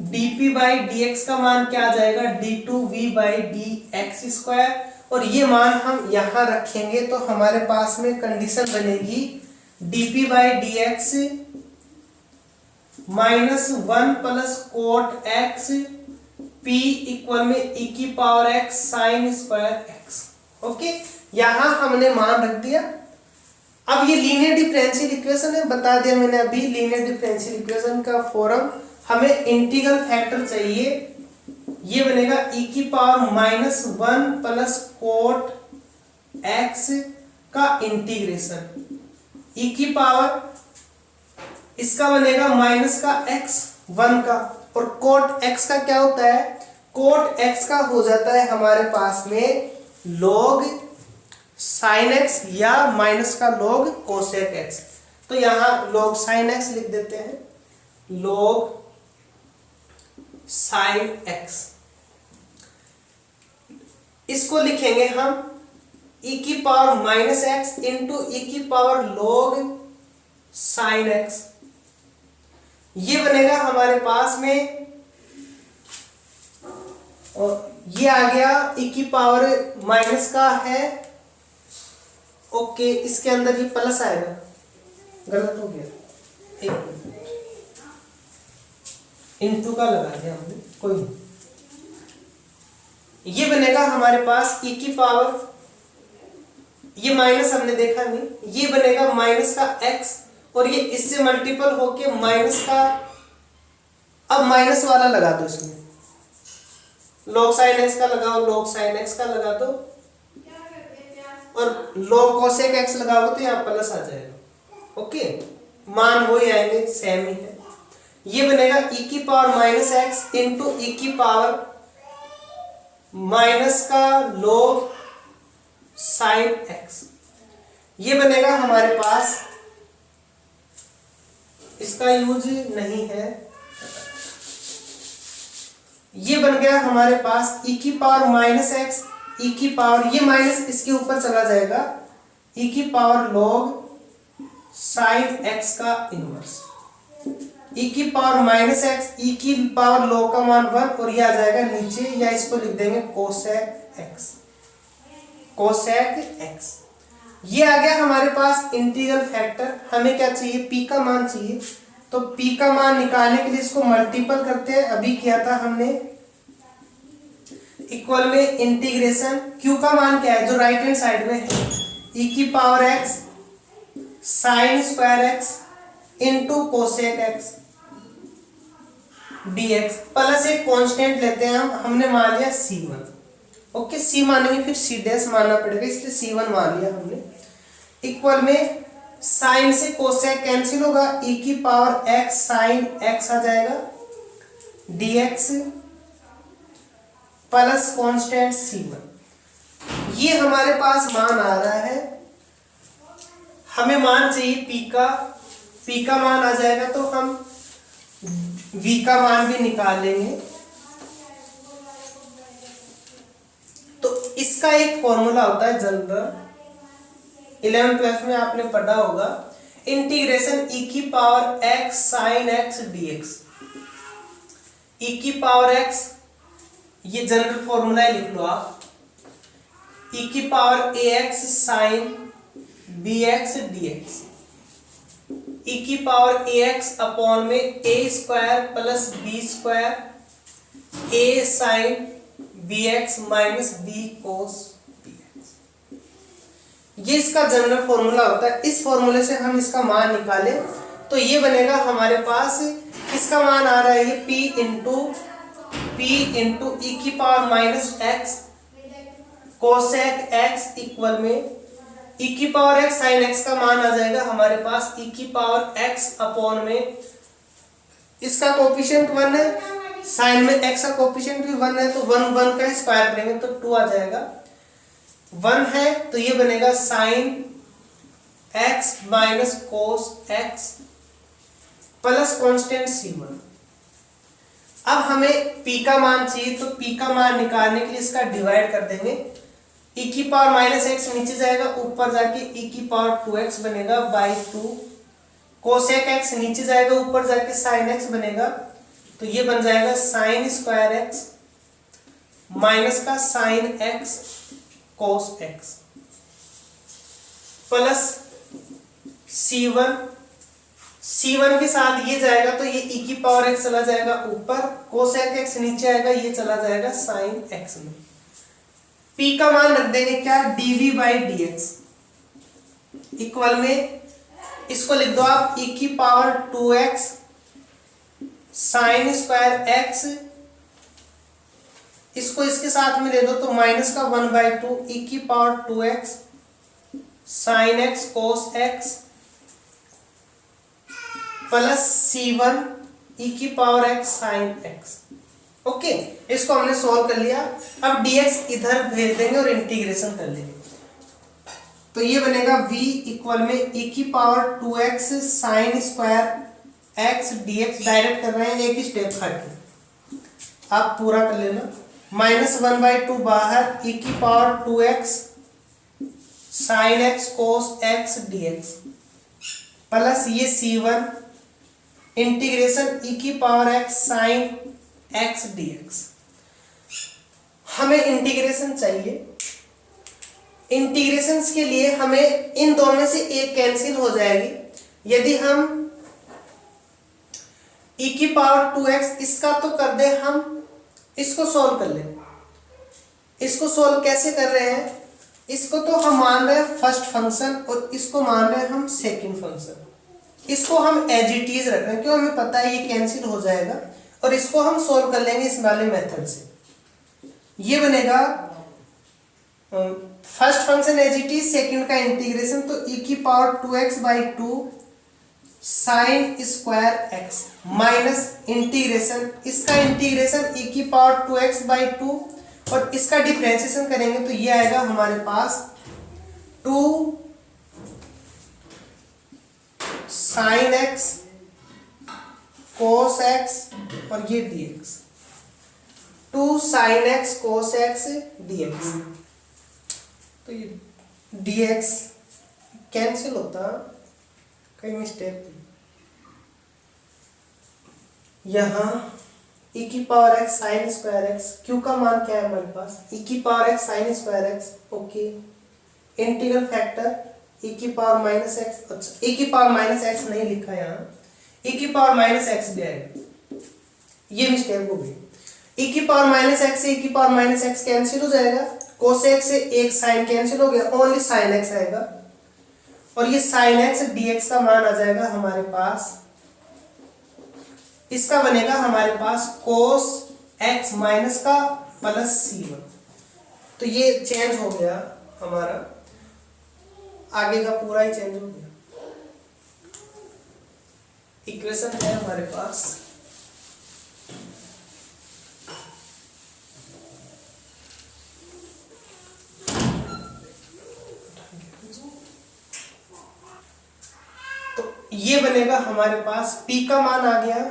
dp/dx का मान क्या आ जाएगा, d2v/dx²। और ये मान हम यहाँ रखेंगे तो हमारे पास में कंडीशन बनेगी dp/dx -1 + cot x p equal में e⁻x sin²x। ओके, यहाँ हमने मान रख दिया। अब ये लीनियर डिफरेंशियल इक्वेशन है, बता दिया मैंने अभी। लीनियर डिफरेंशियल इक्वेशन का फॉर्म, हमें इंटीग्रल फैक्टर चाहिए। ये बनेगा e⁻−1 + cot x का इंटीग्रेशन इसका बनेगा माइनस का x 1 का, और cot x का क्या होता है, cot x का हो जाता है हमारे पास में log sin x या माइनस का log cosec x। तो यहाँ log sin x लिख देते हैं, log sin x। इसको लिखेंगे हम e⁻−x into e⁻log sin x। ये बनेगा हमारे पास में, और ये आ गया e⁻- का है। ओके, इसके अंदर ये प्लस आएगा, गलत हो गया, एक मिनट, इंटू का लगा दिया हमने, कोई नहीं। ये बनेगा हमारे पास ये माइनस हमने देखा नहीं, ये बनेगा माइनस का x, और ये इससे मल्टीपल होके माइनस का, अब माइनस वाला लगा दो इसमें, log sin x का लगाओ, log sin x का लगा दो, और log cosec x लगाओ तो यहाँ प्लस आ जाएगा। ओके, मान वही आएंगे, सेम ही है। ये बनेगा e⁻−x into e⁻- sin x। ये बनेगा हमारे पास, इसका यूज नहीं है। ये बन गया हमारे पास e⁻−x ये माइनस इसके ऊपर चला जाएगा, e⁻log sin x का इनवर्स, e⁻−x e⁻log का मान 1, और ये आ जाएगा नीचे, या इसको लिख देंगे cosec x। ये आ गया हमारे पास इंटीग्रल फैक्टर। हमें क्या चाहिए, p का मान चाहिए, तो p का मान निकालने के लिए इसको मल्टीपल करते हैं, अभी किया था हमने, इक्वल में इंटीग्रेशन q का मान क्या है जो राइट हैंड साइड में है, e⁻x sin²x into cosec x dx, plus एक कांस्टेंट लेते हैं हमने मान लिया c1। ओके, c मानेंगे फिर c' मानना पड़ेगा, इसलिए c1 मान लिया हमने, इक्वल में साइन से कोसेक कैंसिल होगा, e⁻x sin x आ जाएगा dx प्लस कांस्टेंट c1। ये हमारे पास मान आ रहा है। हमें मान चाहिए p का मान आ जाएगा तो हम v का मान भी निकाल लेंगे। तो इसका एक फॉर्मूला होता है जनरल, 11th-12th में आपने पढ़ा होगा, integration e⁻x sin x dx। e⁻x ये जनरल फॉर्मूला लिख लो आप, e⁻ax sin bx dx, e⁻ax upon में a² plus b² a sin bx minus b cos bx। ये इसका जनरल फॉर्मूला होता है। इस फॉर्मूले से हम इसका मान निकालें तो ये बनेगा हमारे पास, इसका मान आ रहा है ये p into e⁻−x cosec x equal में e⁻x sin x का मान आ जाएगा हमारे पास e⁻x अपॉन में, इसका कोफिशिएंट 1 है, साइन में x का कोफिशिएंट भी 1 है, तो 1 का स्क्वायर करेंगे तो 2 आ जाएगा। 1 है तो ये बनेगा sin x minus cos x plus constant c1। अब हमें p का मान चाहिए, तो p का मान निकालने के लिए इसका डिवाइड कर देंगे, e⁻−x नीचे जाएगा, ऊपर जाके e⁻2x बनेगा बाई 2, cosec x नीचे जाएगा, ऊपर जाके sin x बनेगा तो ये बन जाएगा साइन स्क्वायर एक्स माइनस का sine x cos x plus C1 के साथ ये जाएगा तो ये e की पावर x चला जाएगा ऊपर, कोस एक्स नीचे आएगा, ये चला जाएगा साइन x में। p का मान रख देंगे क्या, dv बाई dx इक्वल में इसको लिख दो आप e की power 2x sign square x, इसको इसके साथ में ले दो तो माइनस का 1/2 e की power 2x sine x cos x plus C1 e की power x sine x। Okay, इसको हमने सॉल्व कर लिया। अब dx इधर भेज देंगे और इंटीग्रेशन कर लेंगे, तो ये बनेगा v इक्वल में e की power 2x sign square x dx, direct कर रहे हैं एक ही स्टेप करके, आप पूरा कर लेना। माइनस 1/2 बाहर e की power 2x sine x cos x dx plus ये C1 इंटीग्रेशन e की power x sine x dx। हमें इंटीग्रेशन चाहिए, इंटीग्रेशंस के लिए हमें इन दोनों में से एक कैंसिल हो जाएगी। यदि हम e की पावर 2x इसका तो कर दे, हम इसको सॉल्व कर लें। इसको सॉल्व कैसे कर रहे हैं, इसको तो हम मान रहे हैं फर्स्ट फंक्शन और इसको मान रहे हैं हम सेकंड फंक्शन। इसको हम एज इट इज रख रहे हैं, क्यों, हमें पता है ये कैंसिल हो जाएगा और इसको हम सॉल्व कर लेंगे इस वाले मेथड से। ये बनेगा first function as it is, second का इंटीग्रेशन, तो e की power 2x by 2 sine square x minus integration, इसका इंटीग्रेशन e की पावर 2x बाई 2 और इसका डिफरेंशिएशन करेंगे तो ये आएगा हमारे पास 2 साइन x कोस x और ये dx, 2 sine x cos x dx। तो ये dx कैंसिल होता, कहीं मिस्टेक थी यहाँ। e की power x sine square x, q का मान क्या है हमारे पास, e की power x sine square x। Okay, integral factor e की पावर माइनस x, अच्छा e की पावर माइनस x नहीं लिखा यहाँ, e की पावर माइनस x भी आएगा, ये मिस्टेक हो गई। e की पावर माइनस x से e की पावर माइनस x कैंसिल हो जाएगा, कोस x से एक साइन कैंसिल हो गया, ओनली साइन x आएगा और ये साइन x dx का मान आ जाएगा हमारे पास, इसका बनेगा हमारे पास कोस x माइनस का प्लस C1। तो ये चेंज हो गया हमारा, आगे का पूरा ही चेंज हो गया। इक्वेशन है हमारे पास तो ये बनेगा हमारे पास, p का मान आ गया,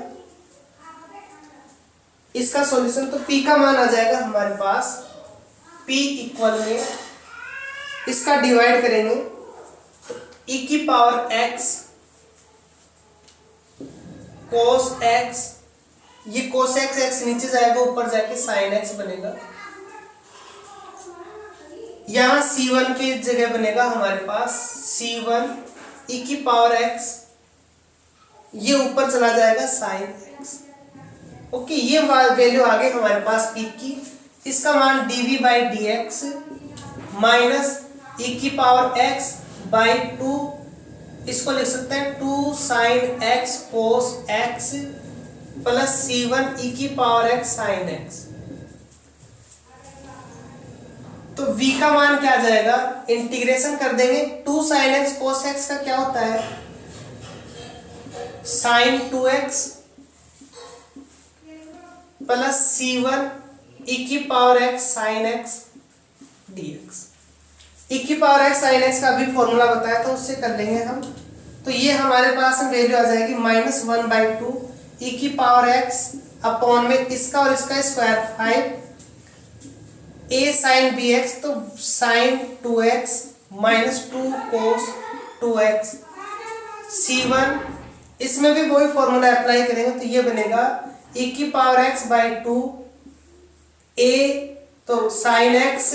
इसका सॉल्यूशन, तो p का मान आ जाएगा हमारे पास p इक्वल में इसका डिवाइड करेंगे e की पावर x कोस x, ये कोस x x नीचे जाएगा, ऊपर जाके साइन x बनेगा। यहाँ C1 की जगह बनेगा हमारे पास C1 e की पावर x, ये ऊपर चला जाएगा साइन x। ओके, ये वैल्यू आ गई हमारे पास p की, इसका मान dv by dx minus e की पावर x बाई 2, इसको लिख सकते हैं 2 sine x cos x plus C1 e की पावर x साइन x। तो v का मान क्या आ जाएगा, इंटीग्रेशन कर देंगे, 2 साइन x कोस x का क्या होता है, sine 2x plus C1 e की power x sine x dx। e की पावर x साइन x का भी फॉर्मूला बताया था, उससे कर लेंगे हम। तो ये हमारे पास वैल्यू आ जाएगी माइनस 1/2 e की पावर x अपॉन में इसका और इसका स्क्वायर 5 a साइन bx, तो sign 2x minus 2 cos 2x। C1 इसमें भी वही फॉर्मूला अप्लाई करेंगे तो ये बनेगा ई की पावर एक्स बाई 2 ए, तो sine x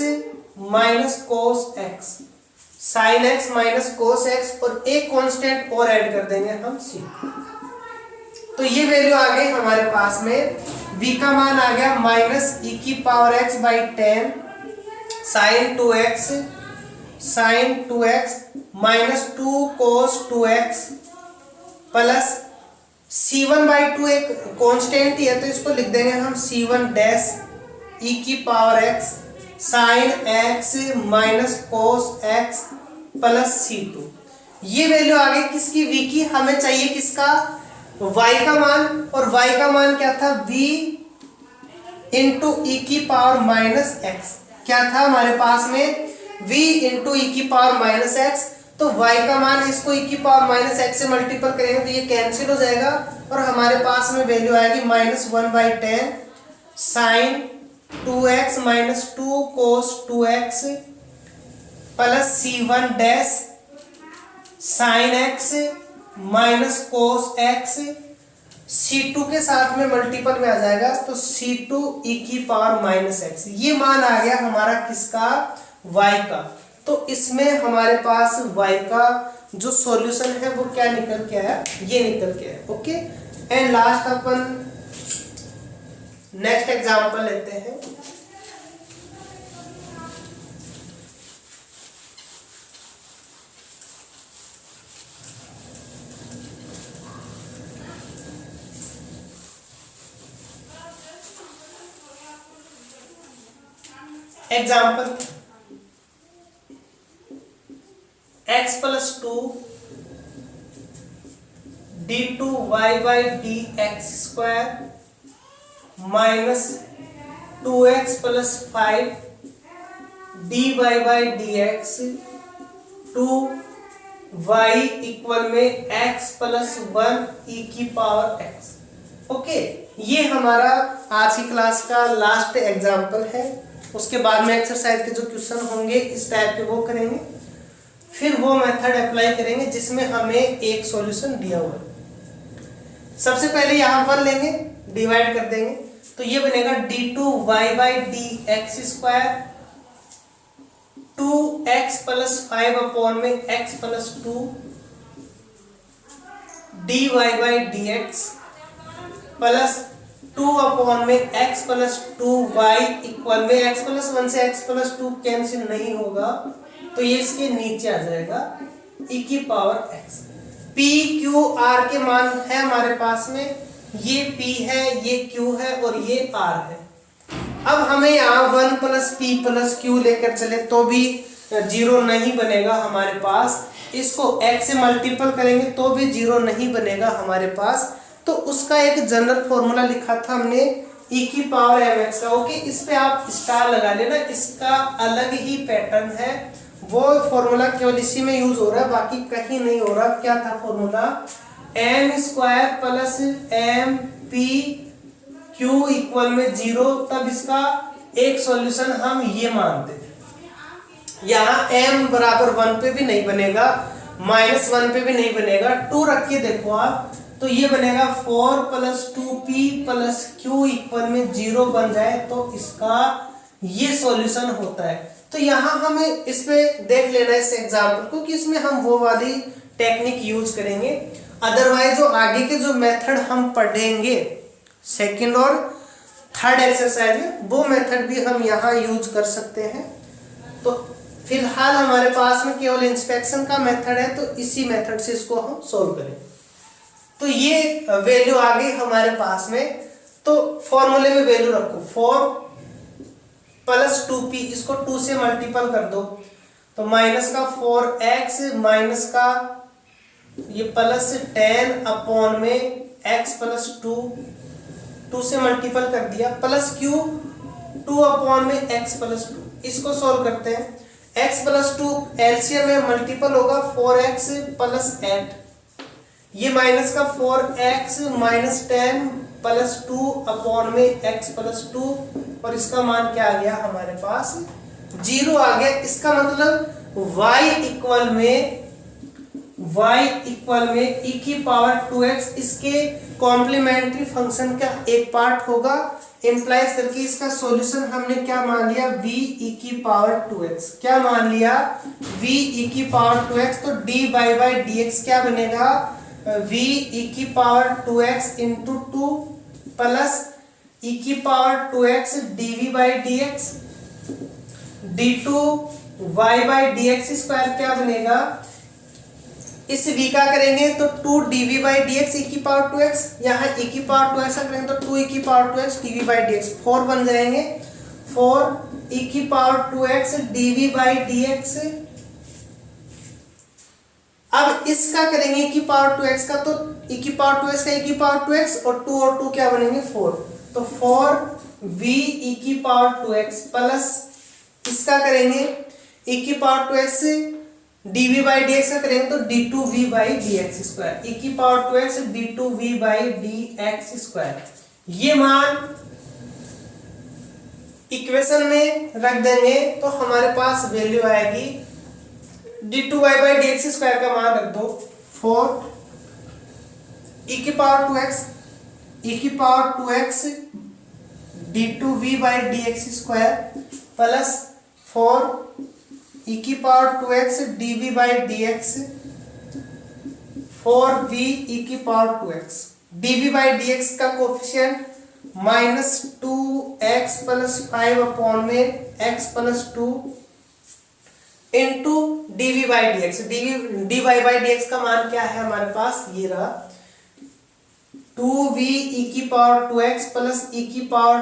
minus cos x, sine x minus cos x, और एक कांस्टेंट और ऐड कर देंगे हम सी। तो ये वैल्यू आ गई हमारे पास में, v का मान आ गया माइनस ई की power x by 10 sine 2x, sine 2x minus 2 cos 2x plus c1 by 2 एक कांस्टेंट ही है तो इसको लिख देंगे हम c1 डैश ई की power x sine x minus cos x plus c2। ये वैल्यू आ गई किसकी, v की। हमें चाहिए किसका, y का मान, और y का मान क्या था, v इंटू ई की पावर माइनस x। क्या था हमारे पास में, v इंटू ई की पावर माइनस x, तो y का मान इसको e की पावर माइनस x से मल्टीपल करेंगे तो ये कैंसिल हो जाएगा और हमारे पास में वैल्यू आएगी minus 1/10 sign 2x minus 2 cos 2x plus c1 dash sign x minus cos x, c2 के साथ में मल्टीपल में आ जाएगा तो c2 e की पावर माइनस x। ये मान आ गया हमारा किसका, y का। तो इसमें हमारे पास y का जो सॉल्यूशन है वो क्या निकल के आया, ये निकल के आया। Okay, and last upon next example लेते हैं। Example x plus 2 d2y by dx square minus 2x plus 5 dy by dx 2y equal में x प्लस 1 e की पावर x। ओके, ये हमारा आज की क्लास का लास्ट एग्जाम्पल है। उसके बाद में एक्सरसाइज के जो क्वेश्चन होंगे इस टाइप के वो करेंगे, फिर वो मेथड अप्लाई करेंगे जिसमें हमें एक सॉल्यूशन दिया हुआ है। सबसे पहले यहाँ पर लेंगे, डिवाइड कर देंगे तो ये बनेगा d2y by dx square 2x plus 5 upon में x plus 2 dy by dx plus 2 upon में x प्लस 2y इक्वल में x प्लस 1 से x प्लस 2 कैंसिल नहीं होगा तो ये इसके नीचे आ जाएगा e की power x। p q r के मान है हमारे पास में, ये p है, ये q है और ये r है। अब हमें यहाँ 1 प्लस p प्लस q लेकर चले तो भी जीरो नहीं बनेगा हमारे पास, इसको x से मल्टीपल करेंगे तो भी जीरो नहीं बनेगा हमारे पास। तो उसका एक जनरल फॉर्मूला लिखा था हमने e की पावर mx का। ओके, इस पे आप स्टार लगा लेना, इसका अलग ही पैटर्न है, वो फॉर्मूला केवल इसी में यूज हो रहा है, बाकी कहीं नहीं हो रहा। क्या था formula, m square plus m p q equal में 0। तब इसका एक सॉल्यूशन हम ये मानते थे। यहाँ m बराबर 1 पे भी नहीं बनेगा, -1 पे भी नहीं बनेगा, 2 रख के देखो आप तो ये बनेगा 4 plus 2p plus q equal में 0 बन जाए तो इसका ये सॉल्यूशन होता है। तो यहाँ हमें इस पे देख लेना इस एग्जाम्पल को कि इसमें हम वो वाली टेक्निक यूज करेंगे। अदरवाइज जो आगे के जो मेथड हम पढ़ेंगे सेकंड और थर्ड एक्सरसाइज में, वो मेथड भी हम यहाँ यूज कर सकते हैं। तो फिलहाल हमारे पास में केवल इंस्पेक्शन का मेथड है तो इसी मेथड से इसको हम सोल्व करें। तो ये वैल्यू आ गई हमारे पास में, तो फॉर्मूले में वैल्यू रखो 4 प्लस 2p, इसको 2 से मल्टीपल कर दो तो माइनस का 4x माइनस का ये प्लस 10 अपॉन में x प्लस 2 से मल्टीपल कर दिया, प्लस q 2 अपॉन में x प्लस 2। इसको सॉल्व करते हैं, x प्लस 2 एलसीएम में मल्टीपल होगा 4x प्लस 8, ये माइनस का 4x माइनस 10 प्लस 2 अपॉन में x प्लस 2 और इसका मान क्या आ गया हमारे पास 0 आ गया। इसका मतलब y इक्वल में y इक्वल में e की पावर 2x इसके कॉम्प्लीमेंट्री फंक्शन का एक पार्ट होगा, इम्प्लाइज करके इसका सॉल्यूशन हमने क्या मान लिया, v e की पावर 2x। क्या मान लिया, v e की पावर 2x। तो dy बाई dx क्या बनेगा, v e की power 2x into 2 plus e की power 2x dv by dx, d2 y by dx square क्या बनेगा, इस v का करेंगे तो 2 dv बाई dx e की पावर 2x, यहाँ e की पावर 2x का करेंगे तो 2 e की power 2x dv by dx, 4 बन जाएंगे, 4 e की power 2x dv by dx। अब इसका करेंगे e की पावर 2x का, तो e की पावर 2x का e की पावर 2x और 2 क्या बनेंगे 4, तो 4 v e की पावर 2x प्लस इसका करेंगे e की power 2x dv by dx का करेंगे तो d2v by dx square, e की power 2x d2v by dx square. ये मान इक्वेशन में रख देंगे तो हमारे पास वैल्यू आएगी d2y बाई dx स्क्वायर का मान रख दो 4 e की power 2x d2v by dx square plus 4 e की power 2x dv by dx, 4v e की power 2x dv by dx का कोफिशिएंट -2x प्लस 5 अपॉन में x plus 2 into dv by dx, dy by dx का मान क्या है हमारे पास, ये रहा 2v e की पावर 2x प्लस e की power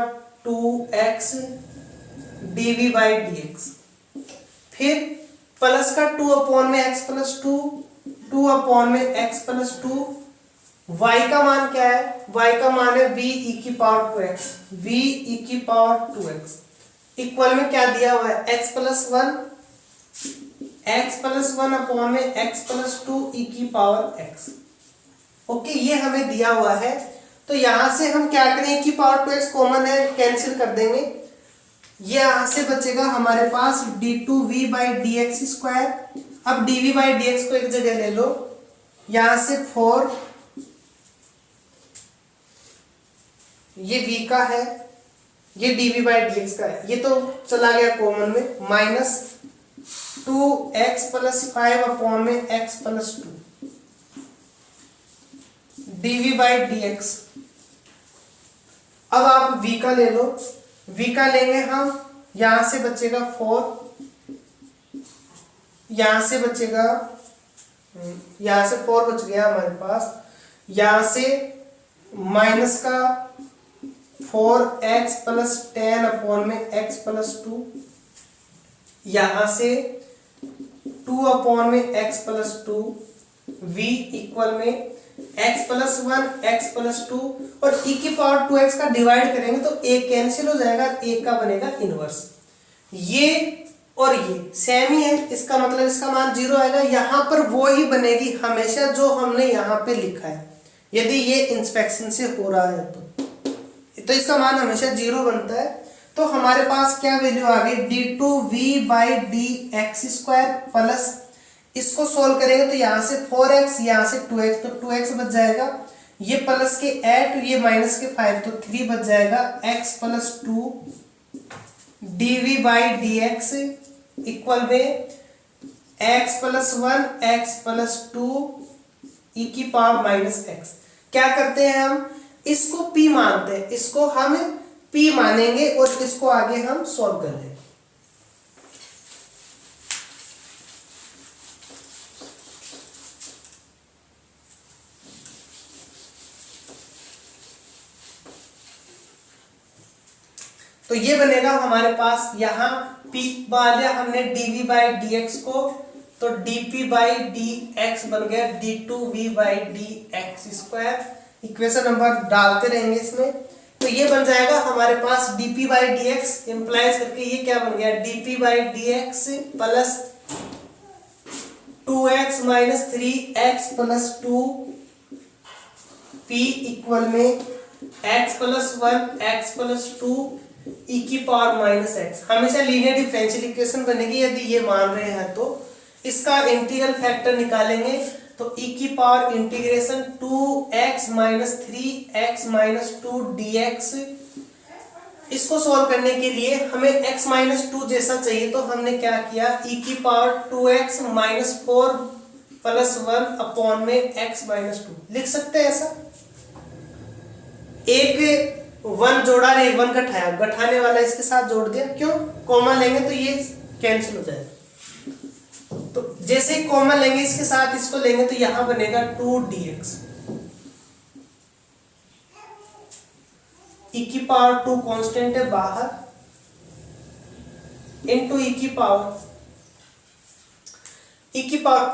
2x dv by dx, फिर प्लस का 2 अपॉन में x प्लस 2 अपॉन में x प्लस 2, y का मान क्या है, y का मान है v e की पावर 2x, v e की पावर 2x इक्वल में क्या दिया हुआ है x प्लस 1 अपॉन में x प्लस 2 e की पावर x। ओके, ये हमें दिया हुआ है। तो यहां से हम क्या करें, e की पावर 2x कॉमन है, कैंसिल कर देंगे, ये यहां से बचेगा हमारे पास d2v बाई dx स्क्वायर। अब dv बाई dx को एक जगह ले लो, यहां से 4 ये v का है, ये dv बाई dx का है, ये तो चला गया कॉमन में, माइनस 2x प्लस 5 अपॉन में x plus 2 dv by dx। अब आप v का ले लो, v का लेंगे हम, यहां से बचेगा 4, यहां से बचेगा, यहां से 4 बच गया हमारे पास, यहां से माइनस का 4x प्लस 10 अपॉन में x प्लस 2, यहां से 2 अपॉन में x प्लस 2, v इक्वल में x प्लस 1 x प्लस 2 और e की पावर 2x का डिवाइड करेंगे तो एक कैंसिल हो जाएगा, एक का बनेगा इनवर्स। ये और ये सेम ही है, इसका मतलब इसका मान 0 आएगा, यहाँ पर वो ही बनेगी हमेशा जो हमने यहाँ पे लिखा है, यदि ये इंस्पेक्शन से हो रहा है तो इसका मान हमेशा 0 बनता है। तो हमारे पास क्या वैल्यू आ गई, d2v by dx square plus इसको सोल्व करेंगे तो यहाँ से 4x यहाँ से 2x, तो 2x बच जाएगा, ये प्लस के 8 ये माइनस के 5 तो 3 बच जाएगा, x plus 2 dv by dx equal में x plus 1 x plus 2 e की पावर माइनस x। क्या करते हैं हम, इसको p मानते हैं, इसको हम p मानेंगे और इसको आगे हम सॉल्व कर लेंगे। तो ये बनेगा हमारे पास, यहाँ p मान लिया हमने dv बाई dx को, तो dp बाई dx बन गया d2v by dx square. Equation number डालते रहेंगे इसमें, तो ये बन जाएगा हमारे पास dp बाई dx इंप्लाइज करके ये क्या बन गया, dp by dx plus 2x minus 3x plus 2 p equal में x plus 1 x plus 2 e की पावर माइनस x। हमेशा लीनियर डिफरेंशियल इक्वेशन बनेगी यदि ये मान रहे हैं तो। इसका इंटीग्रल फैक्टर निकालेंगे तो e की power integration 2x minus 3x minus 2 dx। इसको सॉल्व करने के लिए हमें x माइनस 2 जैसा चाहिए, तो हमने क्या किया, e की power 2x minus 4 plus 1 upon में x माइनस 2 लिख सकते हैं ऐसा। एक 1 जोड़ा नहीं, 1 घटाया, घटाने वाला इसके साथ जोड़ दिया, क्यों, कॉमन लेंगे तो ये कैंसिल हो जाएगा। तो जैसे ही कॉमन लेंगे इसके साथ इसको लेंगे तो यहां बनेगा 2 dx। e की पावर 2 कांस्टेंट है बाहर, इनटू e की पावर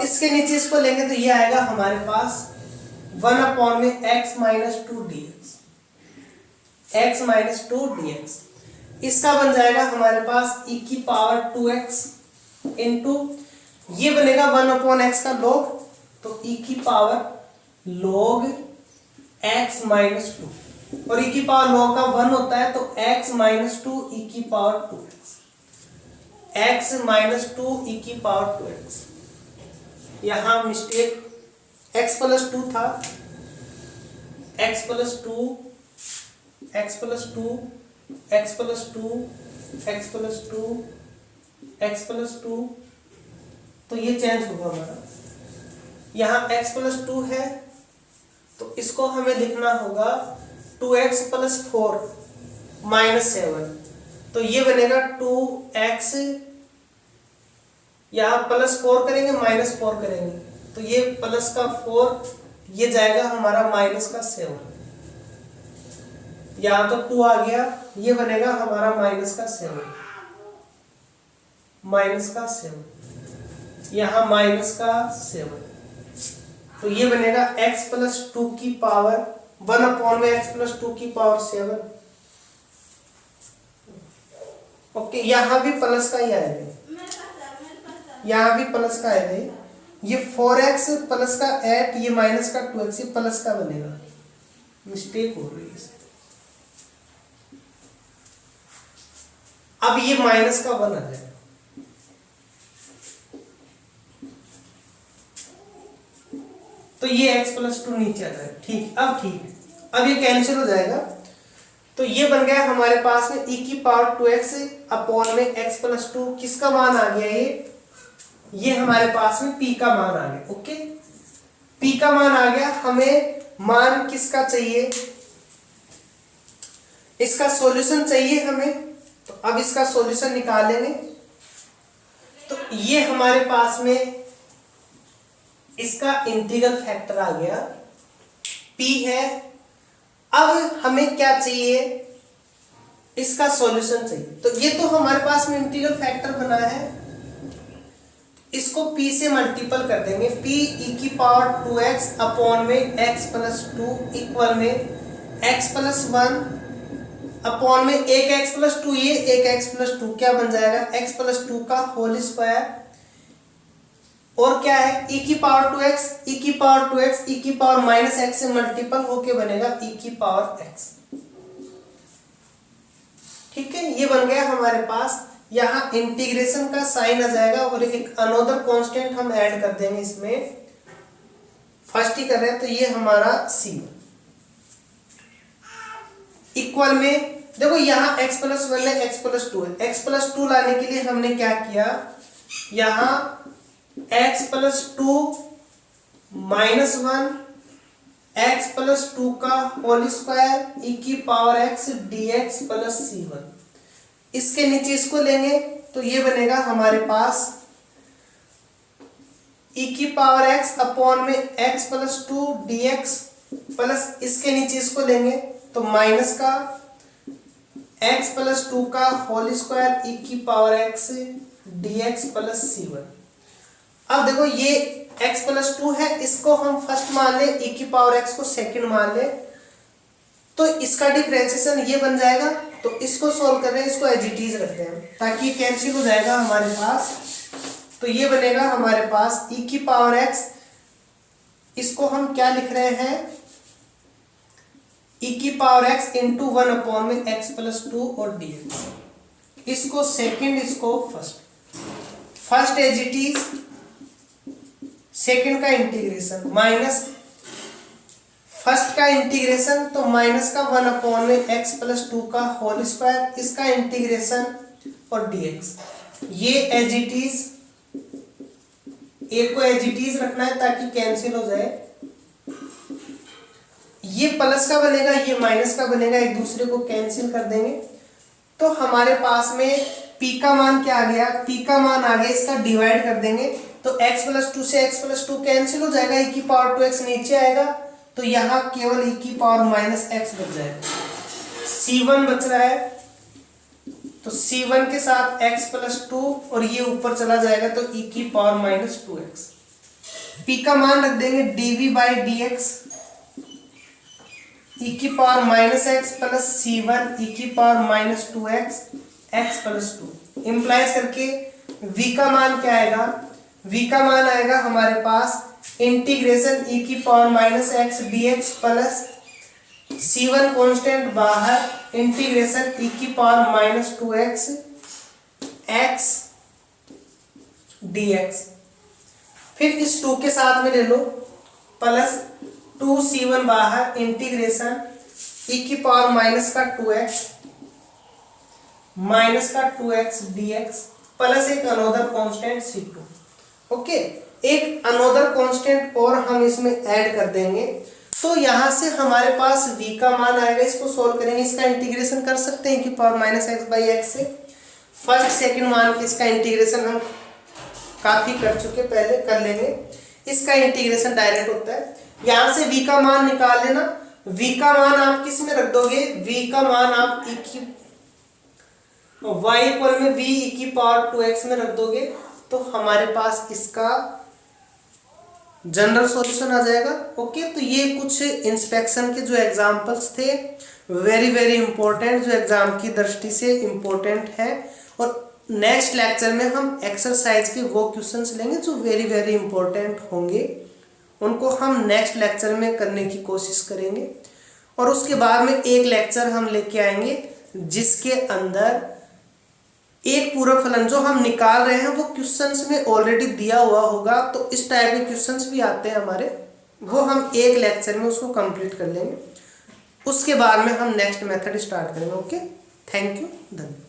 इसके नीचे इसको लेंगे तो ये आएगा हमारे पास 1 अपॉन में x minus 2 dx, x minus 2 dx। इसका बन जाएगा हमारे पास e की पावर 2x इंटू ये बनेगा 1 अपॉन x का log, तो e की पावर log x माइनस 2, और e की पावर log का 1 होता है तो x माइनस 2 e की power 2x, x minus 2 e की पावर 2x। यहां मिस्टेक, x प्लस 2 था, x plus 2, x plus 2, x plus 2, x plus 2, x plus 2, तो ये चेंज होगा हमारा। यहाँ x प्लस 2 है तो इसको हमें लिखना होगा 2x प्लस 4 माइनस 7, तो ये बनेगा 2x, यहाँ प्लस 4 करेंगे माइनस 4 करेंगे तो ये प्लस का 4, ये जाएगा हमारा माइनस का 7, यहाँ तो 2 आ गया, ये बनेगा हमारा माइनस का 7, माइनस का 7, यहाँ माइनस का 7, तो ये बनेगा x प्लस 2 की पावर 1 अपॉन में x प्लस 2 की पावर 7। ओके, यहाँ भी प्लस का ही आएगा, यहाँ भी प्लस का आएगा, ये 4x प्लस का 8, ये माइनस का 2x, ये प्लस का बनेगा, मिस्टेक हो रही है। अब ये माइनस का 1 आ जाएगा, तो ये x प्लस 2 नीचे आ जाएगा। ठीक, अब ठीक है, अब ये कैंसिल हो जाएगा, तो ये बन गया हमारे पास में e की पावर 2x अपॉन में x प्लस 2, किसका मान आ गया, ये हमारे पास में p का मान आ गया। ओके, p का मान आ गया, हमें मान किसका चाहिए, इसका सॉल्यूशन चाहिए हमें, तो अब इसका सॉल्यूशन निकालेंगे, तो ये हमारे पास में इसका इंटीग्रल फैक्टर आ गया, p है। अब हमें क्या चाहिए, इसका सॉल्यूशन चाहिए, तो ये तो हमारे पास में इंटीग्रल फैक्टर बना है, इसको p से मल्टीपल कर देंगे, p e की पावर 2x अपॉन में x प्लस 2 इक्वल में x प्लस 1 अपॉन में एक x प्लस 2, ये एक x प्लस 2 क्या बन जाएगा, x प्लस 2 का होल स्क्वायर, और क्या है e की पावर 2x, e की पावर 2x, e की पावर माइनस x से मल्टीपल होके बनेगा e की पावर x। ठीक है, ये बन गया हमारे पास, यहाँ इंटीग्रेशन का साइन आ जाएगा और एक अनदर कांस्टेंट हम ऐड कर देंगे इसमें, फर्स्ट ही कर रहे हैं, तो ये हमारा c इक्वल में, देखो यहाँ x प्लस 1 है, x प्लस 2 है, x प्लस 2 लाने के लिए हमने क्या किया, यहाँ x plus 2 minus 1 x plus 2 का होल स्क्वायर e की power x dx plus c1, इसके नीचे इसको लेंगे तो ये बनेगा हमारे पास e की पावर x अपॉन में x प्लस 2 dx प्लस इसके नीचे इसको लेंगे तो माइनस का x प्लस 2 का होल स्क्वायर e की power x dx plus c1। अब देखो ये x प्लस 2 है, इसको हम फर्स्ट मान ले, e की पावर x को सेकंड मान ले, तो इसका डिफरेंशिएशन ये बन जाएगा, तो इसको सॉल्व कर रहे हैं, इसको एज इट इज रखते हैं ताकि कैंसिल हो जाएगा हमारे पास, तो ये बनेगा हमारे पास e की पावर x, इसको हम क्या लिख रहे हैं, e की पावर x इंटू 1 अपॉन में x प्लस 2 और dx, इसको सेकंड, इसको first, first as it is, second का इंटीग्रेशन माइनस फर्स्ट का इंटीग्रेशन, तो माइनस का 1/x+2 का होल स्क्वायर, इसका इंटीग्रेशन और dx। ये एज इट इज, एक को एज इट इज रखना है ताकि कैंसिल हो जाए। ये प्लस का बनेगा, ये माइनस का बनेगा, एक दूसरे को कैंसिल कर देंगे। तो हमारे पास में p का मान क्या आ गया, p का मान आ गया, इसका डिवाइड कर देंगे तो x+2 से x+2 कैंसिल हो जाएगा, e⁻²x नीचे आएगा, तो यहाँ केवल e⁻−x बच जाएगा। c1 बच रहा है, तो c1 के साथ x+2 और ये ऊपर चला जाएगा तो e⁻²x। p का मान रख देंगे dv/dx e⁻−x plus c1 e⁻²x x+2 implies करके v का मान क्या आएगा, v का मान आएगा हमारे पास integration e⁻−x dx plus c1 constant बाहर इंटीग्रेशन e⁻²x x dx। फिर इस 2 के साथ में ले लो प्लस 2c1 बाहर integration e⁻²x -2x dx plus एक अनोदर कांस्टेंट c2। ओके, एक अनोदर कांस्टेंट और हम इसमें ऐड कर देंगे, तो यहां से हमारे पास v का मान आएगा। इसको सोल्व करेंगे, इसका इंटीग्रेशन कर सकते हैं e⁻−x/x से। फर्स्ट सेकंड मान के इसका इंटीग्रेशन हम काफी कर चुके, पहले कर लेंगे। इसका इंटीग्रेशन डायरेक्ट होता है, यहां से v का मान निकाल लेना। v का मान आप किस में रख दोगे, v का मान आप y=v e⁻²x में रख दोगे, तो हमारे पास इसका जनरल सॉल्यूशन आ जाएगा। ओके, तो ये कुछ इंस्पेक्शन के जो एग्जांपल्स थे, वेरी वेरी इंपॉर्टेंट, जो एग्जाम की दृष्टि से इंपॉर्टेंट है। और नेक्स्ट लेक्चर में हम एक्सरसाइज के वो क्वेश्चंस लेंगे जो वेरी वेरी इंपॉर्टेंट होंगे, उनको हम नेक्स्ट लेक्चर में करने की कोशिश करेंगे। और उसके बाद में एक लेक्चर हम लेके आएंगे जिसके अंदर एक पूरक फलन जो हम निकाल रहे हैं वो क्वेश्चंस में ऑलरेडी दिया हुआ होगा, तो इस टाइप के क्वेश्चंस भी आते हैं हमारे, वो हम एक लेक्चर में उसको कंप्लीट कर लेंगे। उसके बाद में हम नेक्स्ट मेथड स्टार्ट करेंगे। ओके, थैंक यू, धन्यवाद।